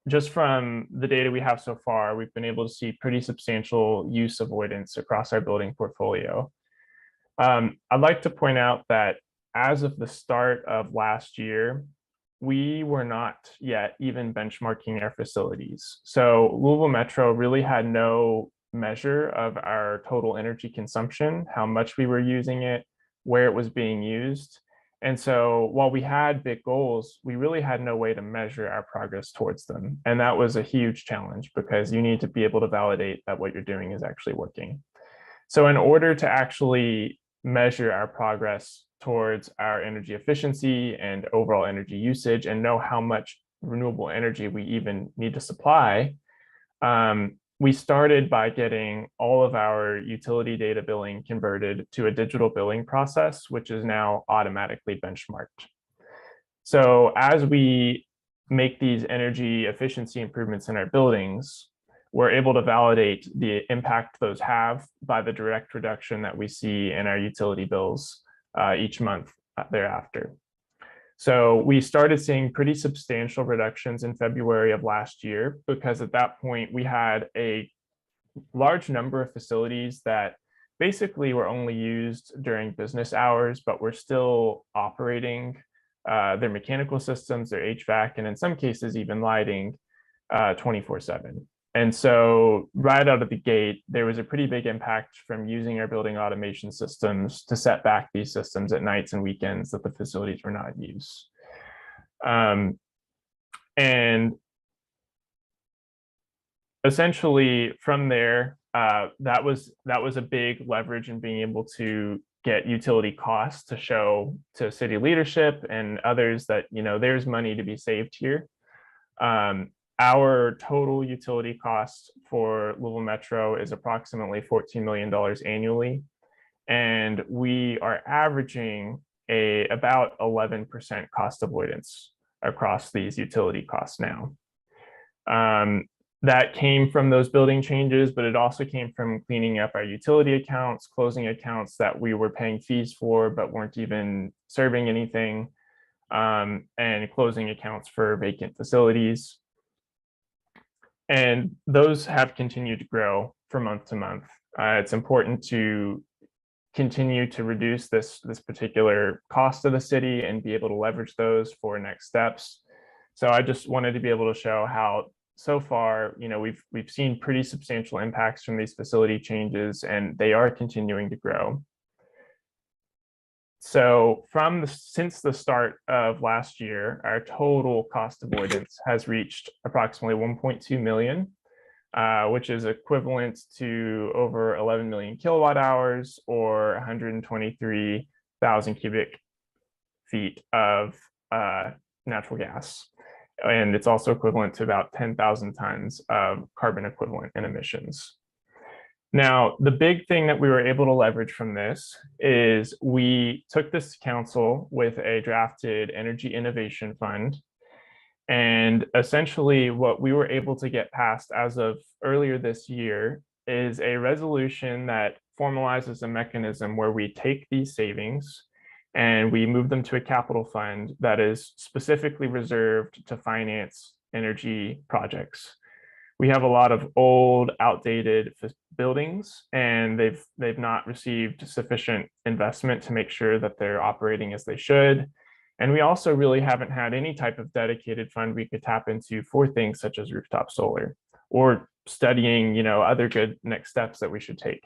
just from the data we have so far, we've been able to see pretty substantial use avoidance across our building portfolio. I'd like to point out that as of the start of last year, we were not yet even benchmarking our facilities. So Louisville Metro really had no measure of our total energy consumption, how much we were using it, where it was being used. And so while we had big goals, we really had no way to measure our progress towards them. And that was a huge challenge because you need to be able to validate that what you're doing is actually working. So in order to actually measure our progress towards our energy efficiency and overall energy usage and know how much renewable energy we even need to supply, we started by getting all of our utility data billing converted to a digital billing process, which is now automatically benchmarked. So as we make these energy efficiency improvements in our buildings, we're able to validate the impact those have by the direct reduction that we see in our utility bills each month thereafter. So we started seeing pretty substantial reductions in February of last year, because at that point we had a large number of facilities that basically were only used during business hours, but were still operating their mechanical systems, their HVAC, and in some cases even lighting 24/7. And so right out of the gate, there was a pretty big impact from using our building automation systems to set back these systems at nights and weekends that the facilities were not in use. And essentially from there, that was a big leverage in being able to get utility costs to show to city leadership and others that, there's money to be saved here. Our total utility cost for Louisville Metro is approximately $14 million annually, and we are averaging about 11% cost avoidance across these utility costs now. That came from those building changes, but it also came from cleaning up our utility accounts, closing accounts that we were paying fees for but weren't even serving anything, and closing accounts for vacant facilities. And those have continued to grow from month to month. It's important to continue to reduce this particular cost of the city and be able to leverage those for next steps. So I just wanted to be able to show how so far, we've seen pretty substantial impacts from these facility changes, and they are continuing to grow. So since the start of last year, our total cost avoidance has reached approximately 1.2 million, which is equivalent to over 11 million kilowatt hours or 123,000 cubic feet of natural gas. And it's also equivalent to about 10,000 tons of carbon equivalent in emissions. Now, the big thing that we were able to leverage from this is we took this to council with a drafted energy innovation fund. And essentially what we were able to get passed as of earlier this year is a resolution that formalizes a mechanism where we take these savings and we move them to a capital fund that is specifically reserved to finance energy projects. We have a lot of old, outdated buildings, and they've not received sufficient investment to make sure that they're operating as they should. And we also really haven't had any type of dedicated fund we could tap into for things such as rooftop solar or studying, other good next steps that we should take.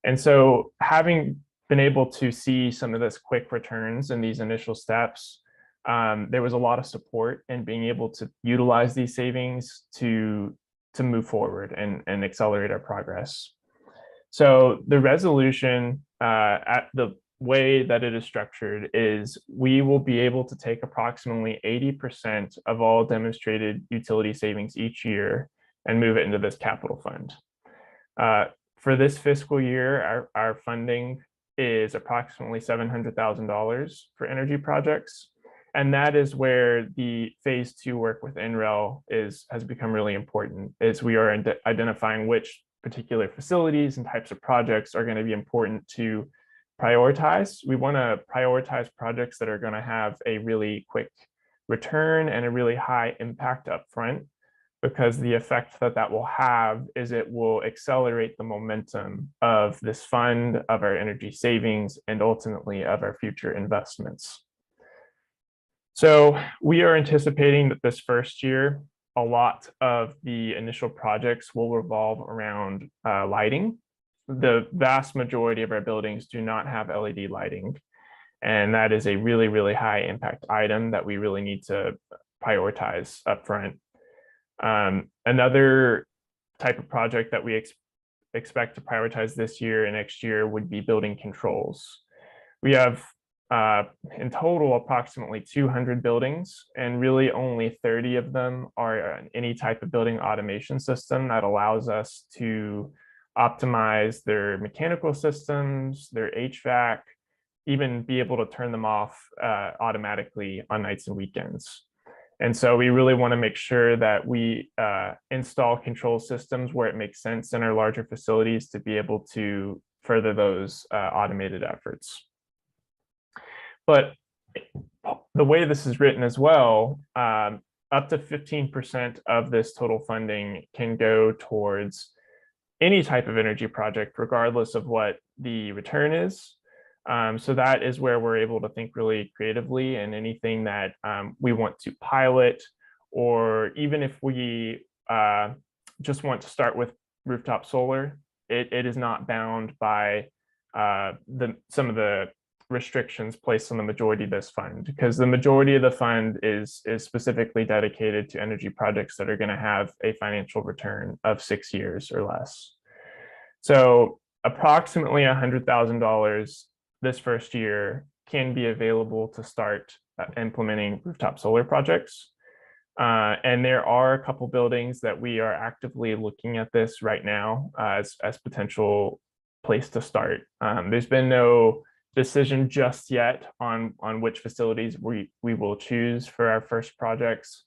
And so having been able to see some of this quick returns in these initial steps, there was a lot of support in being able to utilize these savings to move forward and accelerate our progress. So the resolution, at the way that it is structured, is we will be able to take approximately 80% of all demonstrated utility savings each year and move it into this capital fund. For this fiscal year, our funding is approximately $700,000 for energy projects. And that is where the phase 2 work with NREL has become really important, is we are identifying which particular facilities and types of projects are going to be important to prioritize. We want to prioritize projects that are going to have a really quick return and a really high impact upfront, because the effect that will have is it will accelerate the momentum of this fund, of our energy savings, and ultimately of our future investments. So we are anticipating that this first year, a lot of the initial projects will revolve around lighting. The vast majority of our buildings do not have LED lighting, and that is a really, really high impact item that we really need to prioritize upfront. Another type of project that we expect to prioritize this year and next year would be building controls. We have in total approximately 200 buildings, and really only 30 of them are any type of building automation system that allows us to optimize their mechanical systems, their HVAC, even be able to turn them off automatically on nights and weekends. And so we really want to make sure that we install control systems where it makes sense in our larger facilities to be able to further those automated efforts. But the way this is written as well, up to 15% of this total funding can go towards any type of energy project, regardless of what the return is. So that is where we're able to think really creatively, and anything that we want to pilot, or even if we just want to start with rooftop solar, it is not bound by some of the restrictions placed on the majority of this fund, because the majority of the fund is specifically dedicated to energy projects that are going to have a financial return of 6 years or less. So approximately $100,000 this first year can be available to start implementing rooftop solar projects. And there are a couple buildings that we are actively looking at this right now as potential place to start. There's been no decision just yet on which facilities we will choose for our first projects.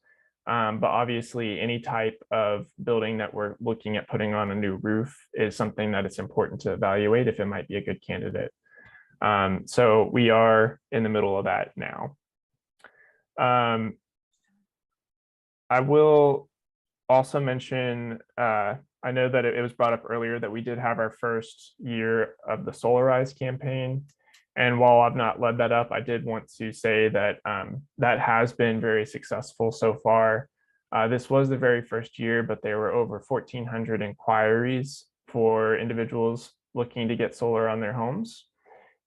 But obviously any type of building that we're looking at putting on a new roof is something that it's important to evaluate if it might be a good candidate. So we are in the middle of that now. I will also mention, I know that it was brought up earlier that we did have our first year of the Solarize campaign. And while I've not led that up, I did want to say that that has been very successful so far. This was the very first year, but there were over 1,400 inquiries for individuals looking to get solar on their homes.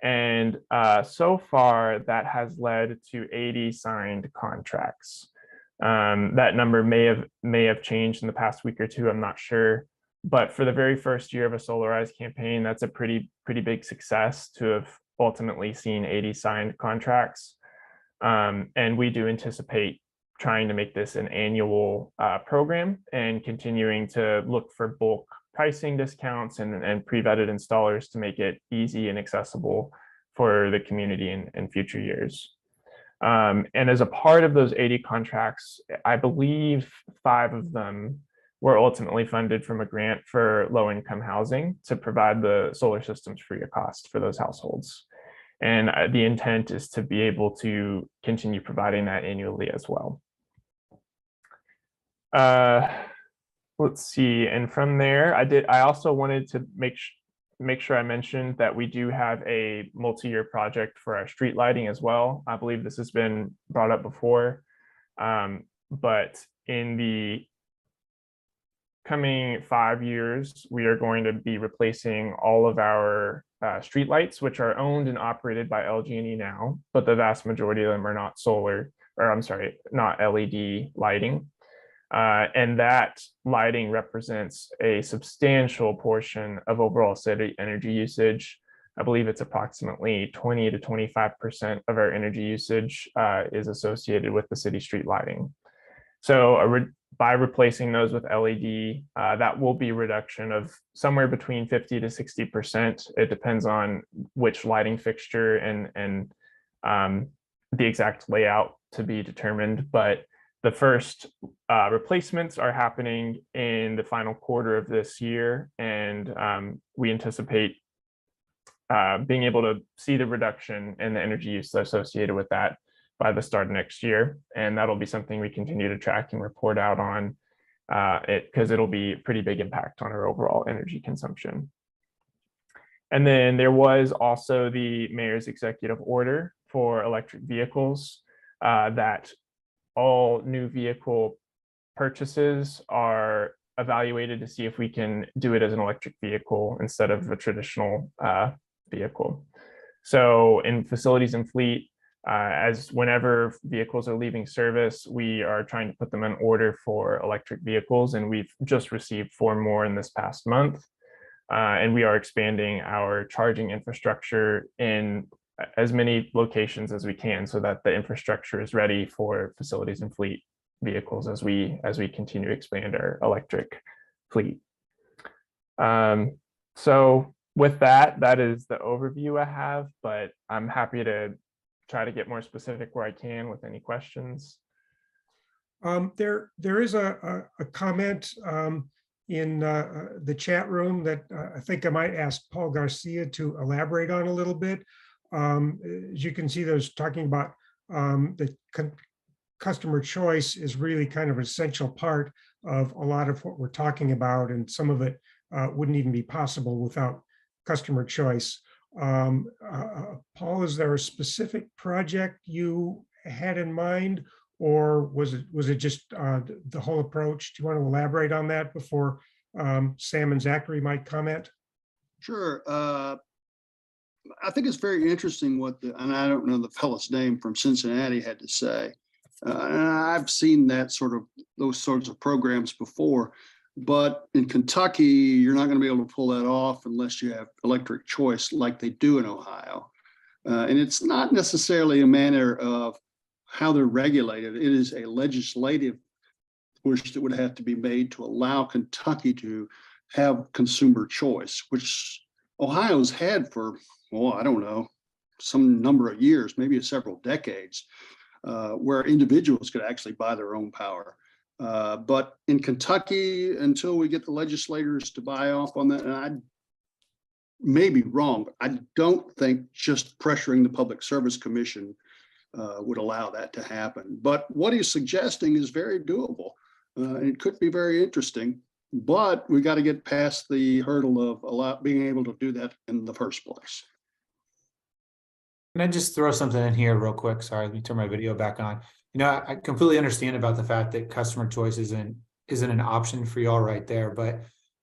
And so far, that has led to 80 signed contracts. That number may have changed in the past week or two, I'm not sure. But for the very first year of a Solarize campaign, that's a pretty big success to have ultimately seen 80 signed contracts. And we do anticipate trying to make this an annual program and continuing to look for bulk pricing discounts and pre-vetted installers to make it easy and accessible for the community in future years. And as a part of those 80 contracts, I believe 5 of them were ultimately funded from a grant for low-income housing to provide the solar systems free of cost for those households. And the intent is to be able to continue providing that annually as well. let's see. And from there, I also wanted to make sure I mentioned that we do have a multi-year project for our street lighting as well. I believe this has been brought up before. But in the coming 5 years, we are going to be replacing all of our streetlights, which are owned and operated by LG&E now, but the vast majority of them are not solar, or I'm sorry, not LED lighting. And that lighting represents a substantial portion of overall city energy usage. I believe it's approximately 20 to 25% of our energy usage is associated with the city street lighting. So by replacing those with LED, that will be a reduction of somewhere between 50 to 60%. It depends on which lighting fixture and the exact layout to be determined. But the first replacements are happening in the final quarter of this year, and we anticipate being able to see the reduction in the energy use associated with that by the start of next year. And that'll be something we continue to track and report out on because it'll be a pretty big impact on our overall energy consumption. And then there was also the mayor's executive order for electric vehicles that all new vehicle purchases are evaluated to see if we can do it as an electric vehicle instead of a traditional vehicle. So in facilities and fleet, as whenever vehicles are leaving service, we are trying to put them in order for electric vehicles, and we've just received 4 more in this past month. And we are expanding our charging infrastructure in as many locations as we can so that the infrastructure is ready for facilities and fleet vehicles as we continue to expand our electric fleet. So with that is the overview I have, but I'm happy to try to get more specific where I can with any questions. There is a comment in the chat room that I think I might ask Paul Garcia to elaborate on a little bit. As you can see, there's talking about the customer choice is really kind of an essential part of a lot of what we're talking about, and some of it wouldn't even be possible without customer choice. Paul, is there a specific project you had in mind, or was it just the whole approach? Do you want to elaborate on that before Sam and Zachary might comment? Sure. I think it's very interesting and I don't know the fellow's name from Cincinnati had to say. And I've seen those sorts of programs before. But in Kentucky, you're not going to be able to pull that off unless you have electric choice like they do in Ohio. And it's not necessarily a matter of how they're regulated. It is a legislative push that would have to be made to allow Kentucky to have consumer choice, which Ohio's had for, well, I don't know, some number of years, maybe several decades, where individuals could actually buy their own power. But in Kentucky, until we get the legislators to buy off on that, and I may be wrong, but I don't think just pressuring the Public Service Commission would allow that to happen. But what he's suggesting is very doable. And it could be very interesting, but we got to get past the hurdle of being able to do that in the first place. Can I just throw something in here real quick? Sorry, let me turn my video back on. I completely understand about the fact that customer choice isn't an option for y'all right there, but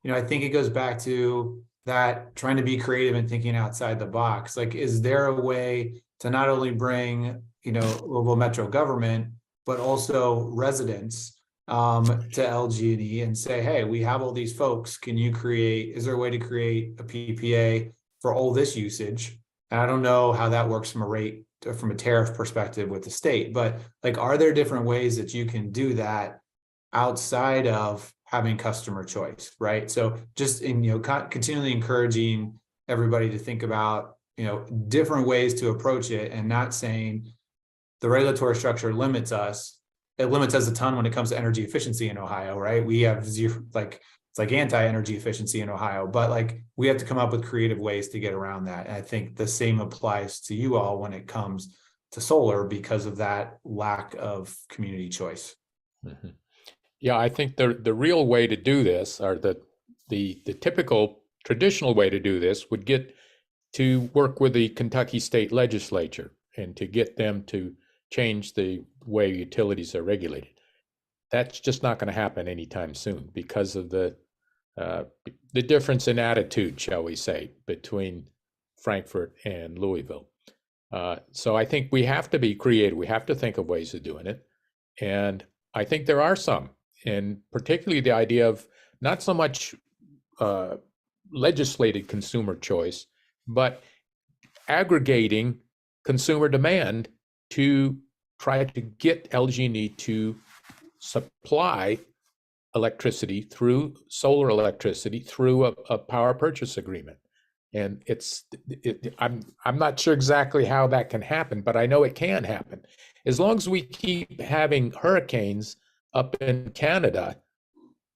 I think it goes back to that trying to be creative and thinking outside the box. Like, is there a way to not only bring Louisville Metro government, but also residents to LG&E and say, hey, we have all these folks. Is there a way to create a PPA for all this usage? And I don't know how that works from a tariff perspective with the state, but like, are there different ways that you can do that outside of having customer choice, right? So just continually encouraging everybody to think about, different ways to approach it, and not saying the regulatory structure limits us. It limits us a ton when it comes to energy efficiency in Ohio, right? We have zero, it's like anti-energy efficiency in Ohio, but we have to come up with creative ways to get around that. And I think the same applies to you all when it comes to solar because of that lack of community choice. Mm-hmm. Yeah, I think the real way to do this, or the typical traditional way to do this, would get to work with the Kentucky State Legislature and to get them to change the way utilities are regulated. That's just not going to happen anytime soon because of the difference in attitude, shall we say, between Frankfurt and Louisville. So I think we have to be creative. We have to think of ways of doing it. And I think there are some, and particularly the idea of not so much legislated consumer choice, but aggregating consumer demand to try to get LG&E to supply electricity through solar electricity through a power purchase agreement. And I'm not sure exactly how that can happen, but I know it can happen. As long as we keep having hurricanes up in Canada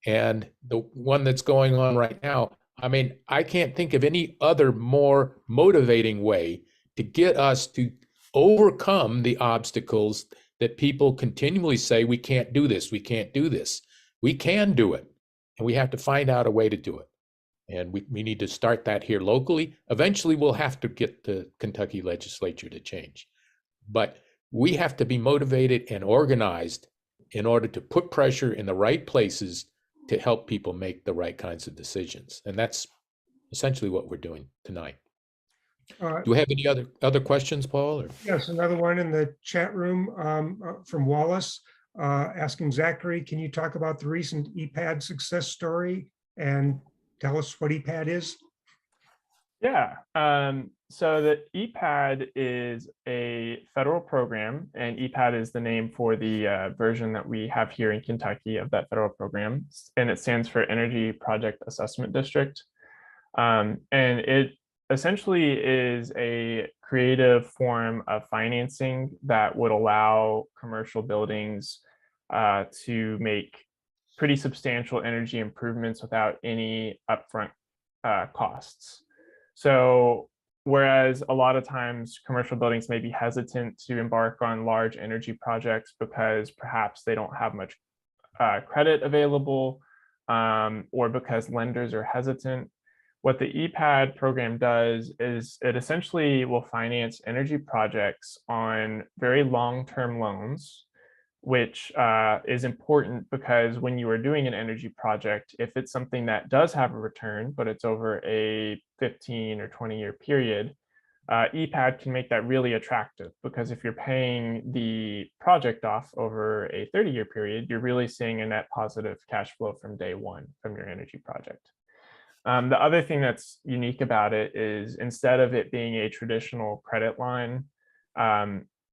and the one that's going on right now, I mean, I can't think of any other more motivating way to get us to overcome the obstacles that people continually say, we can't do this, we can't do this. We can do it, and we have to find out a way to do it. And we need to start that here locally. Eventually, we'll have to get the Kentucky legislature to change. But we have to be motivated and organized in order to put pressure in the right places to help people make the right kinds of decisions. And that's essentially what we're doing tonight. Do we have any other questions, Paul? Or? Yes, another one in the chat room from Wallace asking Zachary, can you talk about the recent EPAD success story and tell us what EPAD is? Yeah, so the EPAD is a federal program, and EPAD is the name for the version that we have here in Kentucky of that federal program, and it stands for Energy Project Assessment District. And it essentially is a creative form of financing that would allow commercial buildings to make pretty substantial energy improvements without any upfront costs. So whereas a lot of times commercial buildings may be hesitant to embark on large energy projects because perhaps they don't have much credit available or because lenders are hesitant, what the EPAD program does is it essentially will finance energy projects on very long-term loans, which is important because when you are doing an energy project, if it's something that does have a return, but it's over a 15 or 20-year period, EPAD can make that really attractive because if you're paying the project off over a 30-year period, you're really seeing a net positive cash flow from day one from your energy project. The other thing that's unique about it is instead of it being a traditional credit line,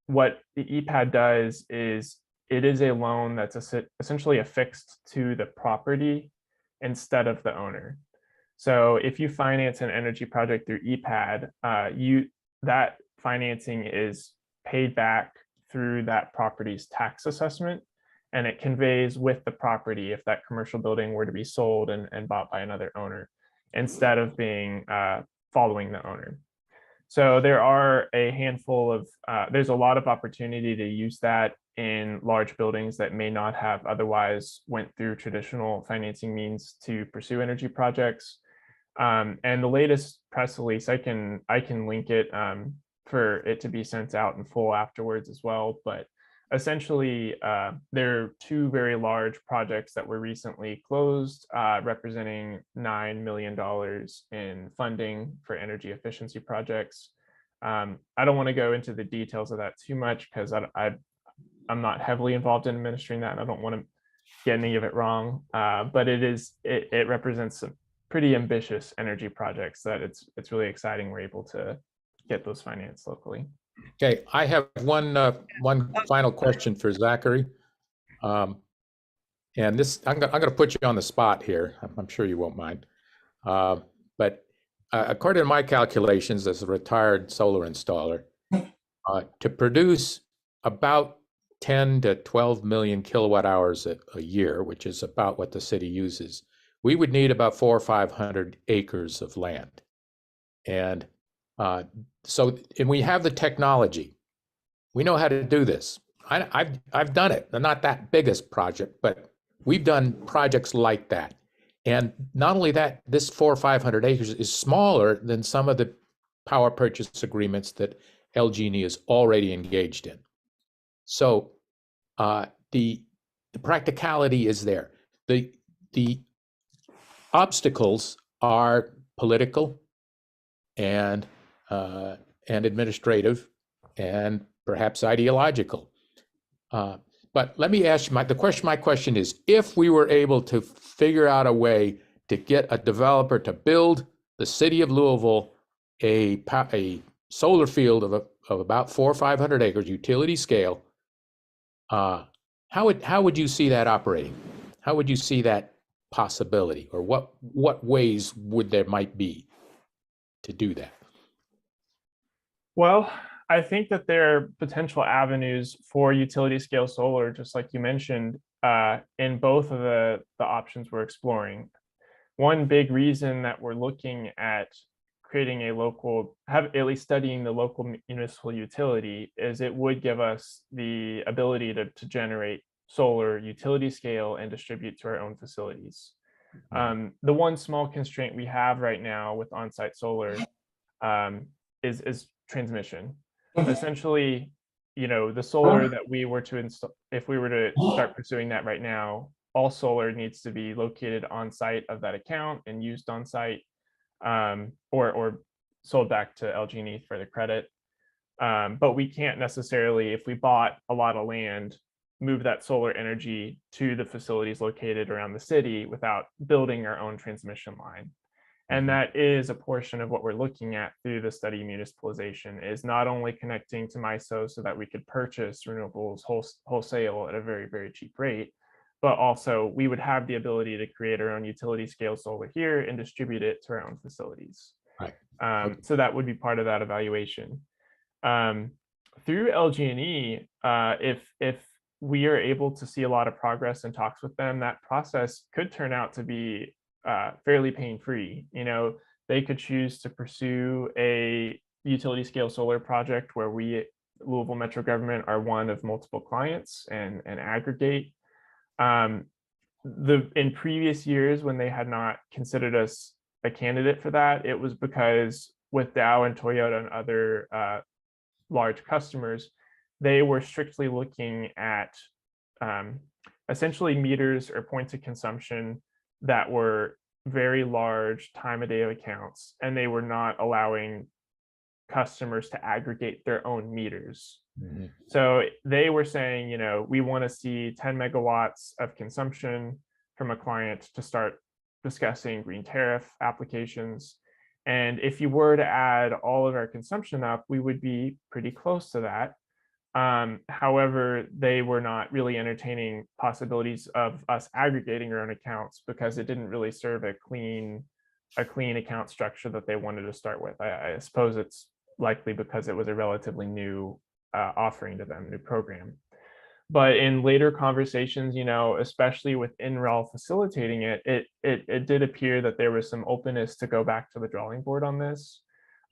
what the EPAD does is it is a loan that's essentially affixed to the property instead of the owner. So if you finance an energy project through EPAD, that financing is paid back through that property's tax assessment, and it conveys with the property if that commercial building were to be sold and bought by another owner, instead of being following the owner. So there are a handful of, there's a lot of opportunity to use that in large buildings that may not have otherwise went through traditional financing means to pursue energy projects. And the latest press release, I can link it for it to be sent out in full afterwards as well. But essentially, there are two very large projects that were recently closed, representing $9 million in funding for energy efficiency projects. I don't want to go into the details of that too much because I'm not heavily involved in administering that, and I don't want to get any of it wrong. But it represents some pretty ambitious energy projects that it's really exciting we're able to get those financed locally. Okay, I have one final question for Zachary. And this, I'm going to put you on the spot here. I'm sure you won't mind. But according to my calculations as a retired solar installer, to produce about 10 to 12 million kilowatt hours a year, which is about what the city uses, we would need about 400 or 500 acres of land. And and we have the technology. We know how to do this. I've done it. They're not that biggest project, but we've done projects like that. And not only that, this 400 or 500 acres is smaller than some of the power purchase agreements that LG&E is already engaged in. So the practicality is there. The obstacles are political and administrative and perhaps ideological. But let me ask you, my question is, if we were able to figure out a way to get a developer to build the city of Louisville a solar field of about 400 or 500 acres, utility scale, how would you see that operating? How would you see that possibility, or what ways would there might be to do that? Well, I think that there are potential avenues for utility scale solar, just like you mentioned, in both of the options we're exploring. One big reason that we're looking at creating at least studying the local municipal utility is it would give us the ability to generate solar utility scale and distribute to our own facilities. The one small constraint we have right now with on-site solar is transmission. Essentially, the solar that we were to install, if we were to start pursuing that right now, all solar needs to be located on site of that account and used on site, or sold back to LG&E for the credit. But we can't necessarily, if we bought a lot of land, move that solar energy to the facilities located around the city without building our own transmission line. And that is a portion of what we're looking at through the study municipalization, is not only connecting to MISO so that we could purchase renewables wholesale at a very, very cheap rate, but also we would have the ability to create our own utility scale solar here and distribute it to our own facilities. Right. So that would be part of that evaluation. Through LG&E, if we are able to see a lot of progress and talks with them, that process could turn out to be fairly pain-free. They could choose to pursue a utility scale solar project where we, Louisville Metro government, are one of multiple clients and aggregate. In previous years, when they had not considered us a candidate for that, it was because with Dow and Toyota and other large customers, they were strictly looking at essentially meters or points of consumption that were very large time of day accounts, and they were not allowing customers to aggregate their own meters. Mm-hmm. So they were saying, we want to see 10 megawatts of consumption from a client to start discussing green tariff applications. And if you were to add all of our consumption up, we would be pretty close to that. However, they were not really entertaining possibilities of us aggregating our own accounts because it didn't really serve a clean account structure that they wanted to start with. I suppose it's likely because it was a relatively new offering to them, new program. But in later conversations, especially with NREL facilitating it did appear that there was some openness to go back to the drawing board on this.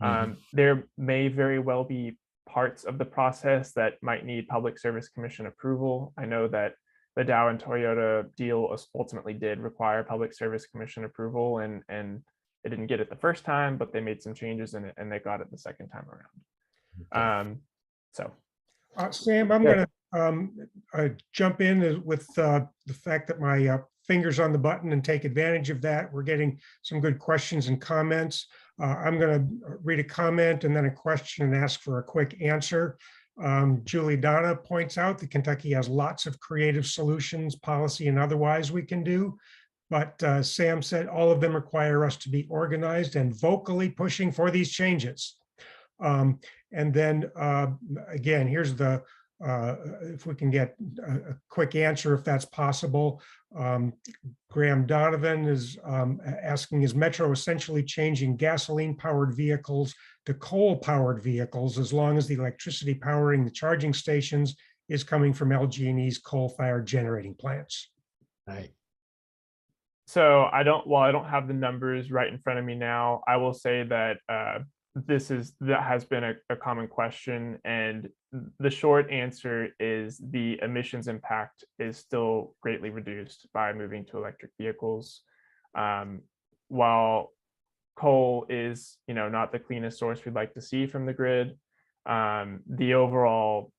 Mm-hmm. There may very well be parts of the process that might need Public Service Commission approval. I know that the Dow and Toyota deal ultimately did require Public Service Commission approval, and they didn't get it the first time, but they made some changes in it and they got it the second time around. Sam, I'm going to jump in with the fact that my finger's on the button and take advantage of that. We're getting some good questions and comments. I'm going to read a comment and then a question and ask for a quick answer. Julie Donna points out that Kentucky has lots of creative solutions, policy and otherwise we can do. But Sam said all of them require us to be organized and vocally pushing for these changes. And then again, here's the if we can get a quick answer, if that's possible. Graham Donovan is asking, is Metro essentially changing gasoline-powered vehicles to coal-powered vehicles as long as the electricity powering the charging stations is coming from LG&E's coal-fired generating plants? Right. So I don't have the numbers right in front of me now. I will say that that has been a common question, and the short answer is the emissions impact is still greatly reduced by moving to electric vehicles. While coal is, not the cleanest source we'd like to see from the grid, the overall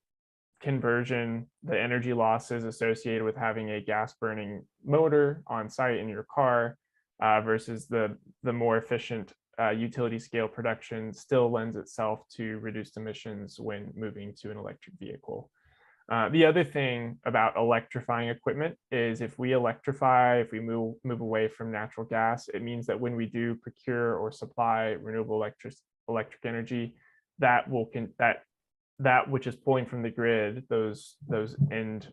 conversion, the energy losses associated with having a gas burning motor on site in your car versus the more efficient utility scale production still lends itself to reduced emissions when moving to an electric vehicle. The other thing about electrifying equipment is if we move away from natural gas, it means that when we do procure or supply renewable electric energy, that which is pulling from the grid, those end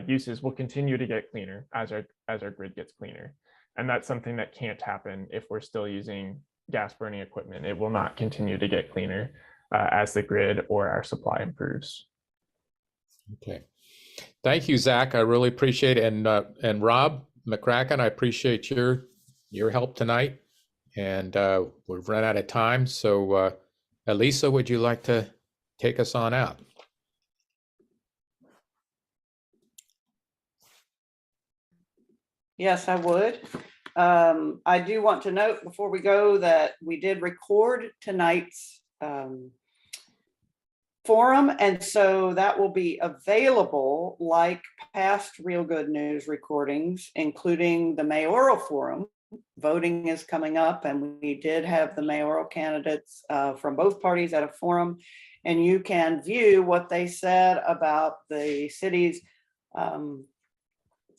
uses will continue to get cleaner as our grid gets cleaner. And that's something that can't happen if we're still using gas burning equipment. It will not continue to get cleaner as the grid or our supply improves. Okay. Thank you, Zach. I really appreciate it. And Rob McCracken, I appreciate your help tonight. And we've run out of time. So Elisa, would you like to take us on out? Yes, I would. I do want to note before we go that we did record tonight's forum, and so that will be available like past Real Good News recordings, including the mayoral forum. Voting is coming up, and we did have the mayoral candidates from both parties at a forum, and you can view what they said about the city's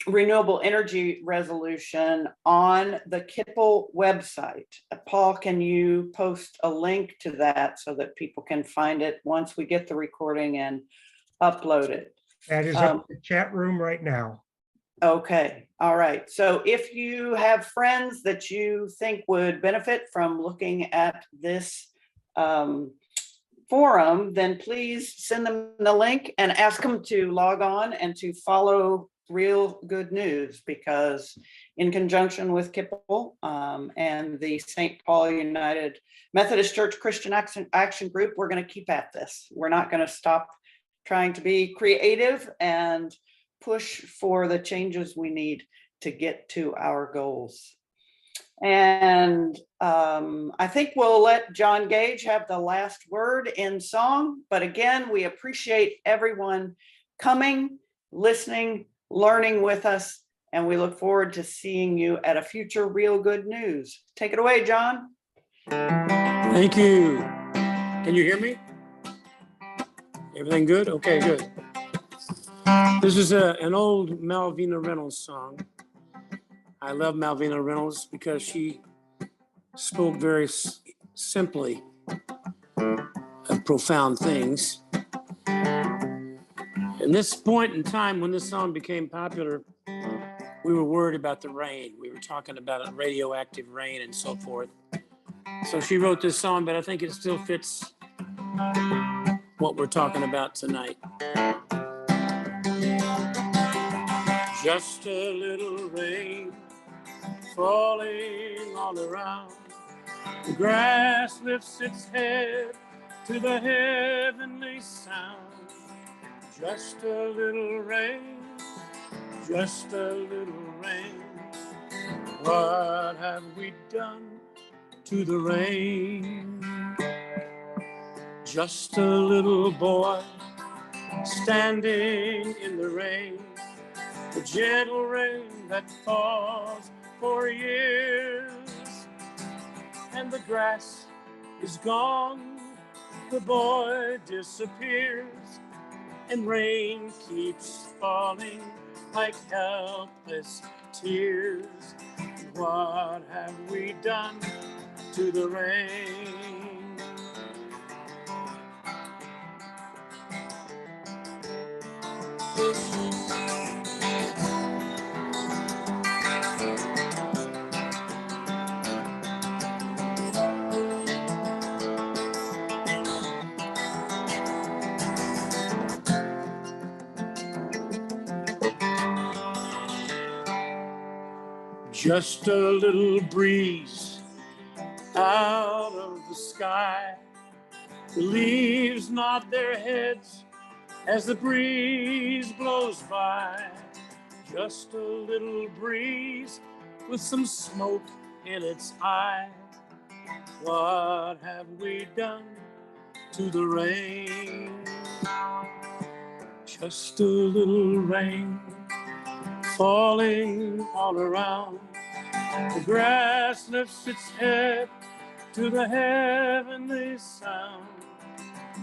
renewable energy resolution on the Kipple website. Paul, can you post a link to that so that people can find it once we get the recording and upload it? That is up in the chat room right now. Okay, all right. So if you have friends that you think would benefit from looking at this forum, then please send them the link and ask them to log on and to follow Real Good News, because in conjunction with Kipple and the St. Paul United Methodist Church Christian Action Group, we're going to keep at this. We're not going to stop trying to be creative and push for the changes we need to get to our goals. And I think we'll let John Gage have the last word in song. But again, we appreciate everyone coming, listening, learning with us, and we look forward to seeing you at a future Real Good News. Take it away, John. Thank you. Can you hear me? Everything good? Okay, good. This is an old Malvina Reynolds song. I love Malvina Reynolds because she spoke very simply of profound things. In this point in time when this song became popular, we were worried about the rain. We were talking about radioactive rain and so forth. So she wrote this song, but I think it still fits what we're talking about tonight. Just a little rain falling all around. The grass lifts its head to the heavenly sound. Just a little rain, just a little rain. What have we done to the rain? Just a little boy standing in the rain, the gentle rain that falls for years. And the grass is gone, the boy disappears, and rain keeps falling like helpless tears. What have we done to the rain? Just a little breeze out of the sky. The leaves nod their heads as the breeze blows by. Just a little breeze with some smoke in its eye. What have we done to the rain? Just a little rain falling all around. The grass lifts its head to the heavenly sound.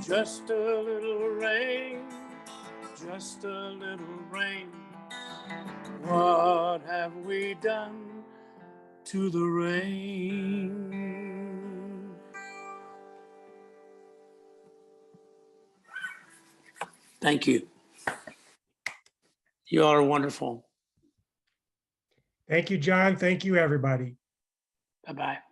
Just a little rain, just a little rain. What have we done to the rain? Thank you. You all are wonderful. Thank you, John. Thank you, everybody. Bye-bye.